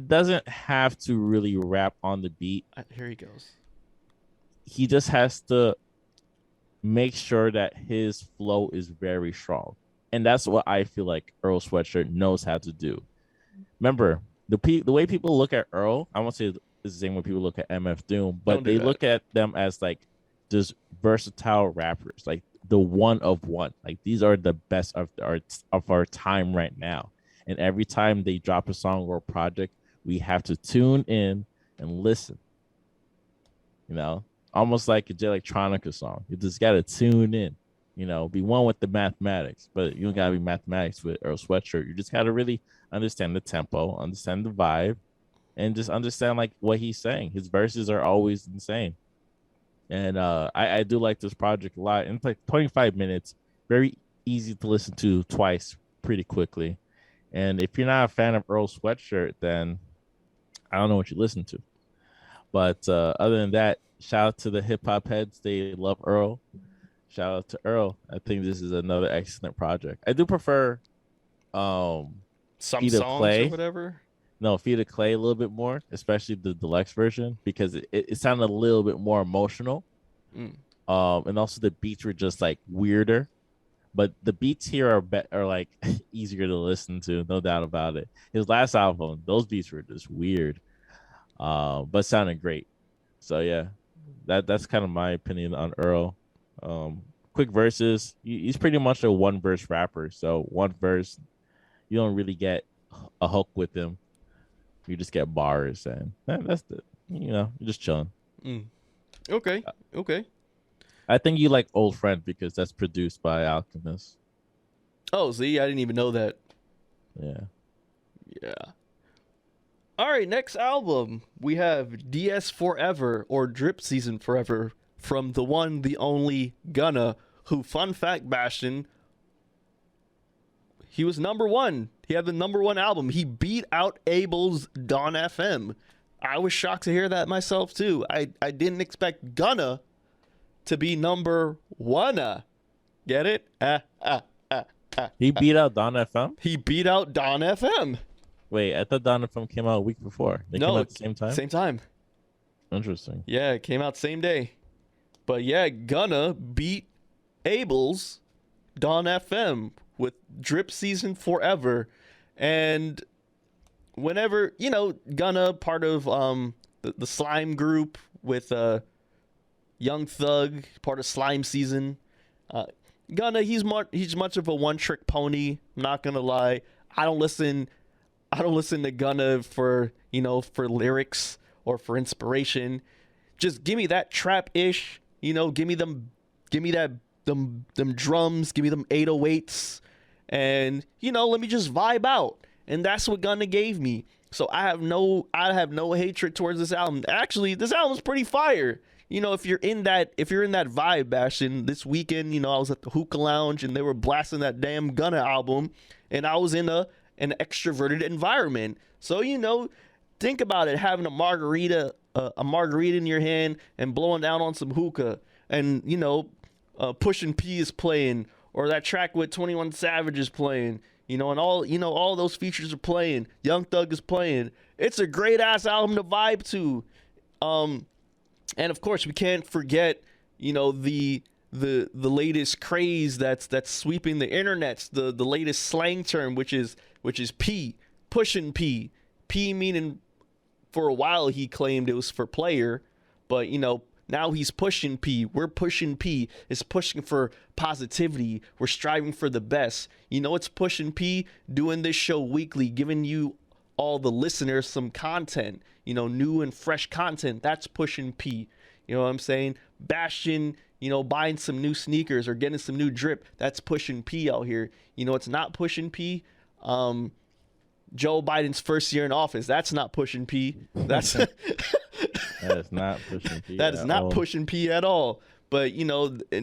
[SPEAKER 2] doesn't have to really rap on the beat.
[SPEAKER 1] Here he goes.
[SPEAKER 2] He just has to make sure that his flow is very strong. And that's what I feel like Earl Sweatshirt knows how to do. Remember, the way people look at Earl, I won't say it's the same way people look at MF Doom, but they look at them as like just versatile rappers, like the one of one. Like these are the best of our time right now. And every time they drop a song or a project, we have to tune in and listen. Almost like a J Electronica song. You just gotta tune in. Be one with the mathematics, but you don't gotta be mathematics with Earl Sweatshirt. You just gotta really understand the tempo, understand the vibe, and just understand like what he's saying. His verses are always insane. And I do like this project a lot. And it's like 25 minutes, very easy to listen to twice pretty quickly. And if you're not a fan of Earl Sweatshirt, then I don't know what you listen to. But other than that, shout out to the hip hop heads. They love Earl. Shout out to Earl. I think this is another excellent project. I do prefer
[SPEAKER 1] some
[SPEAKER 2] Feet
[SPEAKER 1] songs
[SPEAKER 2] of Clay.
[SPEAKER 1] Or whatever.
[SPEAKER 2] No, Feet of Clay a little bit more, especially the deluxe version, because it sounded a little bit more emotional. And also the beats were just like weirder. But the beats here are like easier to listen to, no doubt about it. His last album, those beats were just weird, but sounded great. So yeah, that's kind of my opinion on Earl. Quick verses. He's pretty much a one verse rapper. So one verse, you don't really get a hook with him. You just get bars, and that's the you're just chilling.
[SPEAKER 1] Mm. Okay. Okay.
[SPEAKER 2] I think you like Old Friend because that's produced by Alchemist.
[SPEAKER 1] Oh, see, I didn't even know that.
[SPEAKER 2] Yeah.
[SPEAKER 1] Yeah. All right, next album we have DS Forever or Drip Season Forever from the one, the only Gunna, who, fun fact, Bastion, he was number one. He had the number one album. He beat out Abel's Dawn FM. I was shocked to hear that myself too. I didn't expect Gunna to be number one. Get it?
[SPEAKER 2] He beat out Don FM.
[SPEAKER 1] He beat out Dawn FM.
[SPEAKER 2] Wait, I thought Don FM came out a week before. They came out at the same time.
[SPEAKER 1] Same time.
[SPEAKER 2] Interesting.
[SPEAKER 1] Yeah, it came out same day. But yeah, Gunna beat Abel's Dawn FM with Drip Season Forever. And whenever, Gunna, part of the Slime group with Young Thug, part of Slime Season. Gunna, he's much of a one-trick pony, I'm not gonna lie. I don't listen to Gunna for lyrics or for inspiration. Just give me that trap-ish, give me them drums, give me them 808s, and let me just vibe out. And that's what Gunna gave me. So I have no hatred towards this album. Actually, this album's pretty fire. If you're in that vibe, Bastion, this weekend, I was at the hookah lounge and they were blasting that damn Gunna album, and I was in an extroverted environment. So think about it, having a margarita in your hand and blowing down on some hookah, and Pushin P is playing, or that track with 21 Savage is playing, and all those features are playing. Young Thug is playing. It's a great ass album to vibe to. And of course we can't forget, the latest craze that's sweeping the internets, the latest slang term, which is P, Pushin P. P meaning, for a while he claimed it was for player, but now he's pushing P. We're pushing P. It's pushing for positivity. We're striving for the best. It's pushing P doing this show weekly, giving you all the listeners some content, new and fresh content. That's pushing P. You know what I'm saying? Bastion, buying some new sneakers or getting some new drip. That's pushing P out here. It's not pushing P. Joe Biden's first year in office. That's not pushing P. That
[SPEAKER 2] is not pushing P.
[SPEAKER 1] That is not pushing P at all. But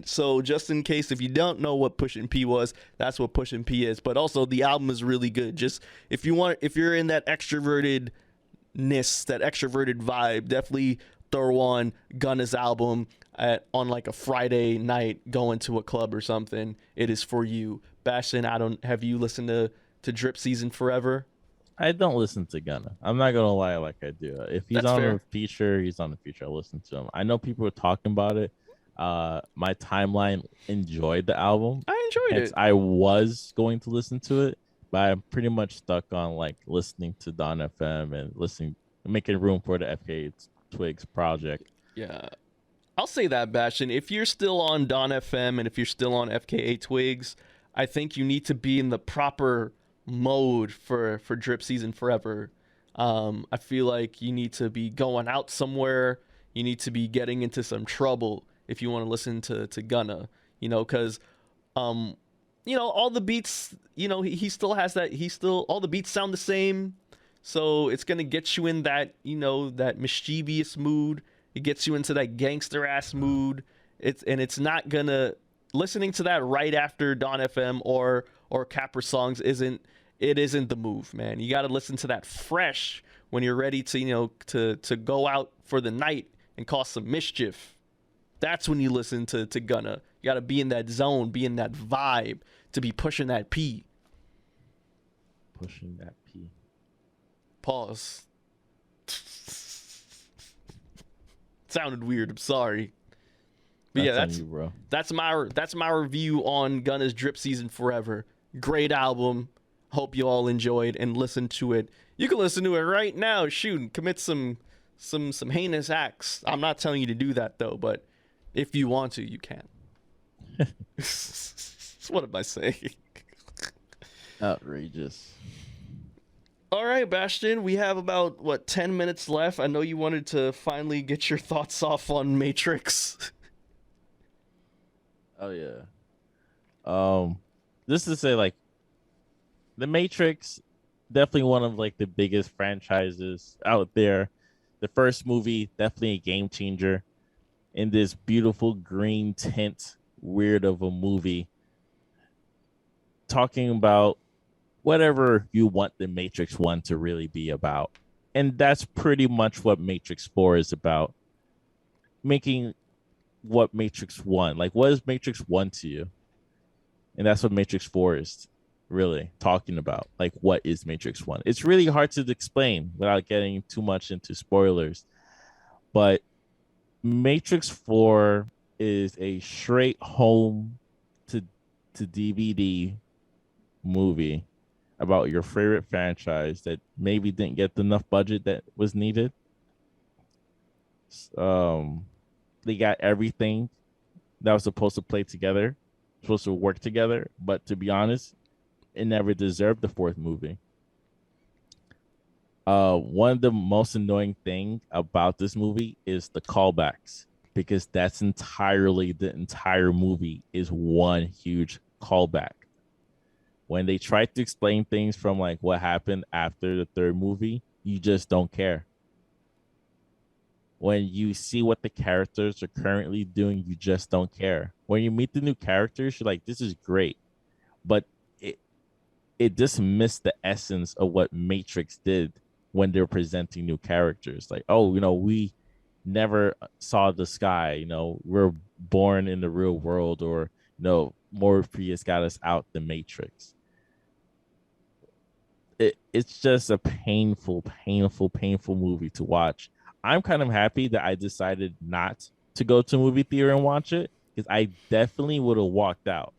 [SPEAKER 1] so just in case if you don't know what Pushin P was, that's what Pushin P is. But also the album is really good. Just if you're in that extrovertedness, that extroverted vibe, definitely throw on Gunna's album on like a Friday night, going to a club or something. It is for you. Bastion, have you listened to Drip Season Forever?
[SPEAKER 2] I don't listen to Gunna. I'm not gonna lie, like I do. If he's
[SPEAKER 1] That's
[SPEAKER 2] on
[SPEAKER 1] fair.
[SPEAKER 2] a feature, he's on a feature. I listen to him. I know people are talking about it. My timeline enjoyed the album.
[SPEAKER 1] I enjoyed it.
[SPEAKER 2] I was going to listen to it, but I'm pretty much stuck on like listening to Don FM and making room for the FK Twigs project.
[SPEAKER 1] Yeah. I'll say that, Bastion. If you're still on Don FM and if you're still on FKA Twigs, I think you need to be in the proper mode for Drip Season Forever. I feel like you need to be going out somewhere. You need to be getting into some trouble if you want to listen to Gunna, because all the beats, he still has that, all the beats sound the same. So it's going to get you in that, that mischievous mood. It gets you into that gangster ass mood. It's not going to, listening to that right after Dawn FM or Capra songs isn't the move, man. You got to listen to that fresh when you're ready to, to go out for the night and cause some mischief. That's when you listen to Gunna. You got to be in that zone, be in that vibe to be pushing that P.
[SPEAKER 2] Pushing that P.
[SPEAKER 1] Pause. Sounded weird. I'm sorry. But yeah,
[SPEAKER 2] That's on you, bro.
[SPEAKER 1] that's my review on Gunna's Drip Season Forever. Great album. Hope you all enjoyed and listened to it. You can listen to it right now. Shoot, commit some heinous acts. I'm not telling you to do that though, but if you want to, you can. What am I saying?
[SPEAKER 2] Outrageous.
[SPEAKER 1] All right, Bastion, we have about 10 minutes left. I know you wanted to finally get your thoughts off on Matrix.
[SPEAKER 2] Oh yeah. Just to say, like, The Matrix, definitely one of like the biggest franchises out there. The first movie, definitely a game changer in this beautiful green tint, weird of a movie. Talking about whatever you want the Matrix 1 to really be about. And that's pretty much what Matrix 4 is about. Making what Matrix 1, like, what is Matrix 1 to you? And that's what Matrix 4 is really talking about. Like, what is Matrix 1? It's really hard to explain without getting too much into spoilers. But Matrix 4 is a straight home to DVD movie about your favorite franchise that maybe didn't get enough budget that was needed. They got everything that was supposed to play together, supposed to work together, but to be honest, it never deserved the fourth movie. One of the most annoying thing about this movie is the callbacks, because that's entirely the entire movie is one huge callback. When they try to explain things from like what happened after the third movie, you just don't care. When you see what the characters are currently doing, you just don't care. When you meet the new characters, you're like, this is great. But it just missed the essence of what Matrix did when they're presenting new characters. Like, oh, we never saw the sky, we're born in the real world, or Morpheus got us out the Matrix. It's just a painful movie to watch. I'm kind of happy that I decided not to go to movie theater and watch it, because I definitely would have walked out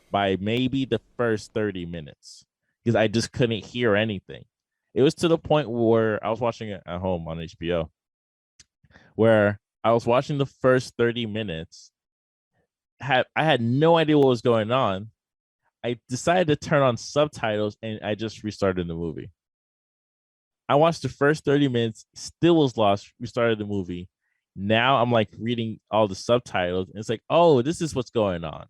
[SPEAKER 2] by maybe the first 30 minutes, because I just couldn't hear anything. It was to the point where I was watching it at home on HBO, where I was watching the first 30 minutes. I had no idea what was going on. I decided to turn on subtitles and I just restarted the movie. I watched the first 30 minutes, still was lost, restarted the movie. Now I'm like reading all the subtitles and it's like, oh, this is what's going on.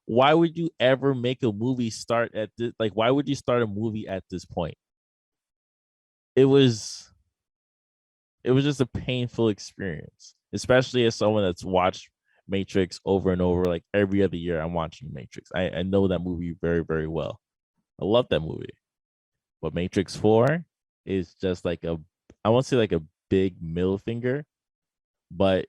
[SPEAKER 2] Why would you ever make a movie start at this? Like, why would you start a movie at this point? It was just a painful experience, especially as someone that's watched Matrix over and over. Like every other year, I'm watching Matrix. I know that movie very, very well. I love that movie. But Matrix 4 is just like I won't say like a big middle finger, but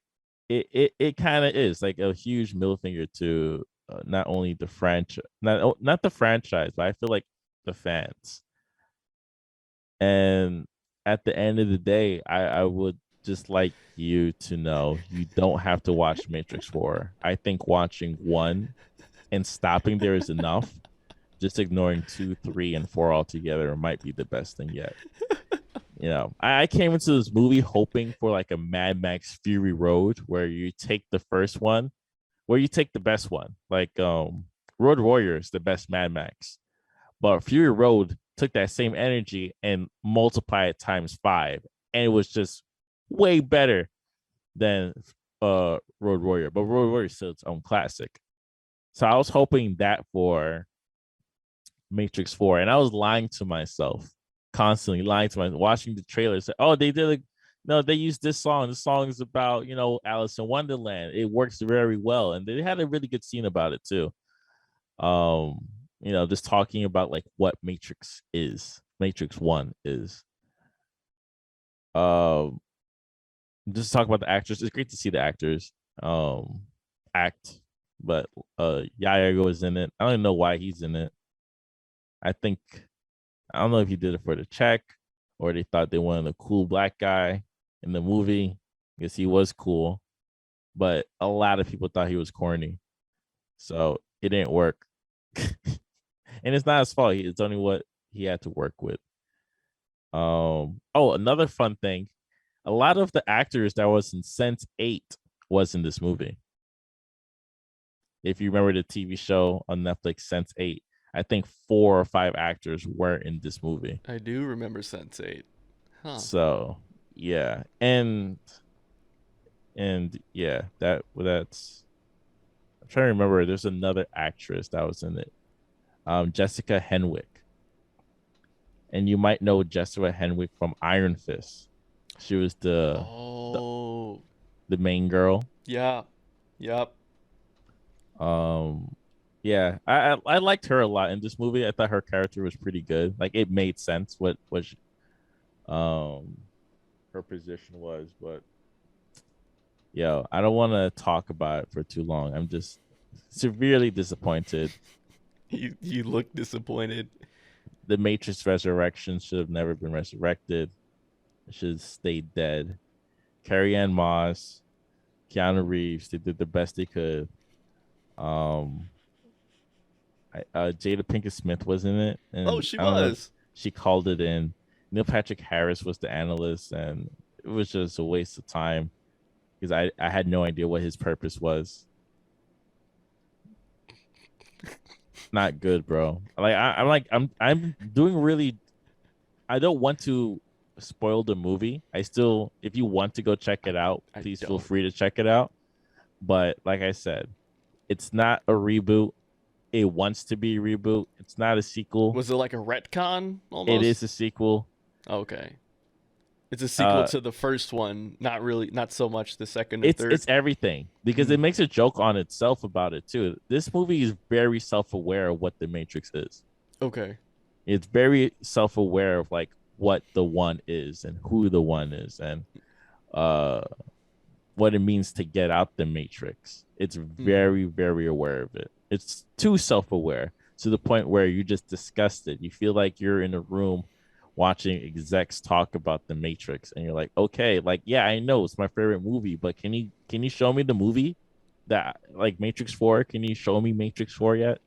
[SPEAKER 2] it kind of is like a huge middle finger to not only the franchise, not the franchise, but I feel like the fans. And at the end of the day, I would just like you to know you don't have to watch Matrix 4. I think watching 1 and stopping there is enough. Just ignoring 2, 3, and 4 altogether might be the best thing yet. I came into this movie hoping for like a Mad Max Fury Road, where you take the first one, where you take the best one. Like Road Warrior is the best Mad Max. But Fury Road took that same energy and multiplied it times 5. And it was just way better than Road Warrior. But Road Warrior is still its own classic. So I was hoping that for Matrix 4. And I was lying to myself, constantly lying to myself, watching the trailers. Oh, they did no, they used this song. This song is about, Alice in Wonderland. It works very well. And they had a really good scene about it too. Just talking about like what Matrix 1 is. Just talk about the actors. It's great to see the actors act, but Yaya was in it. I don't even know why he's in it. I don't know if he did it for the check or they thought they wanted a cool black guy in the movie, because he was cool. but a lot of people thought he was corny, so it didn't work. And it's not his fault. It's only what he had to work with. Oh, another fun thing. A lot of the actors that was in Sense8 was in this movie. If you remember the TV show on Netflix, Sense8, I think 4 or 5 actors were in this movie.
[SPEAKER 1] I do remember Sense8. Huh.
[SPEAKER 2] So yeah, and yeah, that's. I'm trying to remember. There's another actress that was in it, Jessica Henwick, and you might know Jessica Henwick from Iron Fist. She was the
[SPEAKER 1] Oh.
[SPEAKER 2] the main girl.
[SPEAKER 1] Yeah. Yep.
[SPEAKER 2] Um, yeah, I liked her a lot in this movie. I thought her character was pretty good. Like it made sense what she, um her position was, but yo, I don't want to talk about it for too long. I'm just severely disappointed.
[SPEAKER 1] You look disappointed.
[SPEAKER 2] The Matrix Resurrection should have never been resurrected. It should have stayed dead. Carrie Ann Moss, Keanu Reeves, they did the best they could. Um, Jada Pinkett Smith was in it,
[SPEAKER 1] Oh,
[SPEAKER 2] and
[SPEAKER 1] she
[SPEAKER 2] I don't know,
[SPEAKER 1] was.
[SPEAKER 2] she called it in. Neil Patrick Harris was the analyst, and it was just a waste of time because I had no idea what his purpose was. Not good, bro. I'm doing really. I don't want to spoil the movie. I still, if you want to go check it out,
[SPEAKER 1] I
[SPEAKER 2] please feel
[SPEAKER 1] don't.
[SPEAKER 2] free to check it out. But like I said, it's not a reboot. It wants to be a reboot. It's not a sequel.
[SPEAKER 1] Was it like a retcon almost?
[SPEAKER 2] It is a sequel.
[SPEAKER 1] Okay. It's a sequel to the first one, not really, not so much the second and third.
[SPEAKER 2] It's everything because it makes a joke on itself about it too. This movie is very self-aware of what the Matrix is.
[SPEAKER 1] Okay.
[SPEAKER 2] It's very self-aware of like what the one is and who the one is and uh what it means to get out the Matrix. It's very, very aware of it. It's too self-aware to the point where you just disgust it. You feel like you're in a room watching execs talk about the Matrix, and you're like, okay, like yeah, I know it's my favorite movie, but can you show me the movie that like Matrix 4? Can you show me Matrix 4 yet?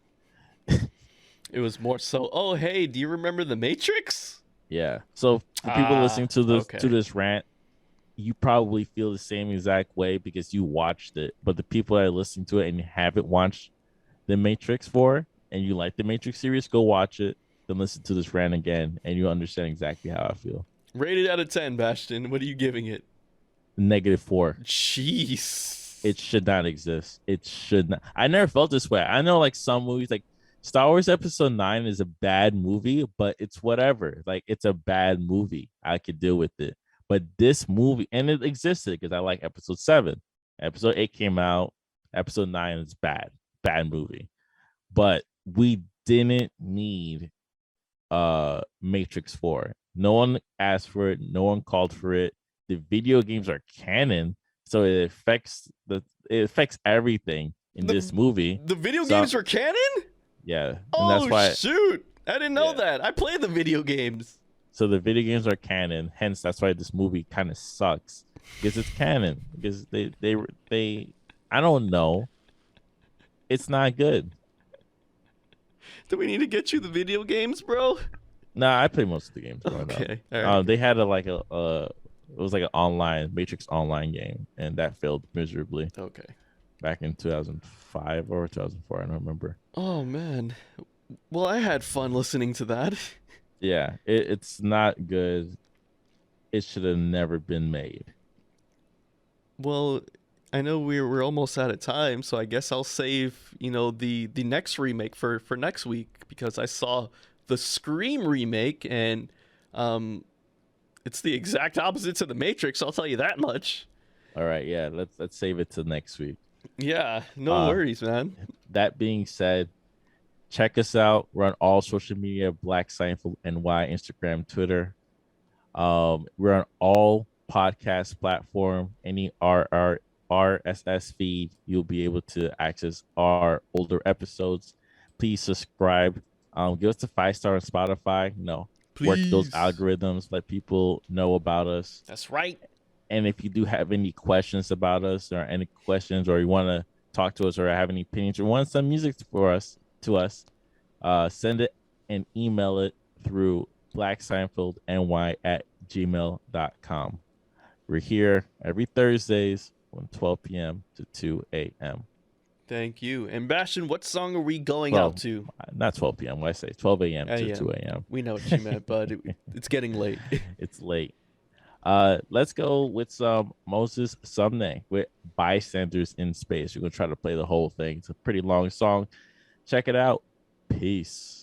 [SPEAKER 1] It was more so, oh hey, do you remember the Matrix?
[SPEAKER 2] Yeah. So for people listening to this
[SPEAKER 1] okay.
[SPEAKER 2] to this rant, you probably feel the same exact way because you watched it. But the people that are listening to it and haven't watched the Matrix 4 and you like the Matrix series, go watch it, then listen to this rant again, and you'll understand exactly how I feel.
[SPEAKER 1] Rated out of 10, Bastion. What are you giving it?
[SPEAKER 2] -4.
[SPEAKER 1] Jeez.
[SPEAKER 2] It should not exist. It should not. I never felt this way. I know like some movies, like Star Wars Episode 9 is a bad movie, but it's whatever. Like it's a bad movie. I could deal with it. But this movie, and it existed because I like Episode 7. Episode 8 came out. Episode 9 is bad movie. But we didn't need Matrix 4. No one asked for it. No one called for it. The video games are canon, so it affects everything in this movie.
[SPEAKER 1] The video games are canon?
[SPEAKER 2] Yeah. And
[SPEAKER 1] oh
[SPEAKER 2] that's why,
[SPEAKER 1] shoot! I didn't know that. I play the video games.
[SPEAKER 2] So the video games are canon. Hence, that's why this movie kind of sucks because it's canon. Because they I don't know. It's not good.
[SPEAKER 1] Do we need to get you the video games, bro?
[SPEAKER 2] Nah, I play most of the games.
[SPEAKER 1] Okay. All right.
[SPEAKER 2] They had it was like an online Matrix online game, and that failed miserably.
[SPEAKER 1] Okay.
[SPEAKER 2] Back in 2005 or 2004, I don't remember.
[SPEAKER 1] Oh man. Well, I had fun listening to that.
[SPEAKER 2] Yeah, it's not good. It should have never been made.
[SPEAKER 1] Well, I know we're almost out of time, so I guess I'll save, the next remake for next week because I saw the Scream remake and it's the exact opposite to the Matrix, I'll tell you that much.
[SPEAKER 2] All right, yeah, let's save it to next week.
[SPEAKER 1] Yeah, no worries, man.
[SPEAKER 2] That being said, check us out. We're on all social media, Black Seinfeld NY, Instagram, Twitter. We're on all podcast platform, any RSS feed, you'll be able to access our older episodes. Please subscribe. Give us a 5-star on Spotify.
[SPEAKER 1] Please.
[SPEAKER 2] Work those algorithms. Let people know about us.
[SPEAKER 1] That's right.
[SPEAKER 2] And if you do have any questions about us or any questions, or you want to talk to us or have any opinions or want some music for us to us, send it and email it through blackseinfeldny@gmail.com. We're here every Thursdays from 12 p.m. to 2 a.m.
[SPEAKER 1] Thank you. And Bastion, what song are we going
[SPEAKER 2] Well,
[SPEAKER 1] out to?
[SPEAKER 2] not 12 p.m. What I say, 12 a.m. to
[SPEAKER 1] Yeah,
[SPEAKER 2] 2 a.m.
[SPEAKER 1] we know what you meant, but it's getting late.
[SPEAKER 2] It's late. Let's go with some Moses Someday with Bystanders in Space. We're gonna try to play the whole thing. It's a pretty long song. Check it out. Peace.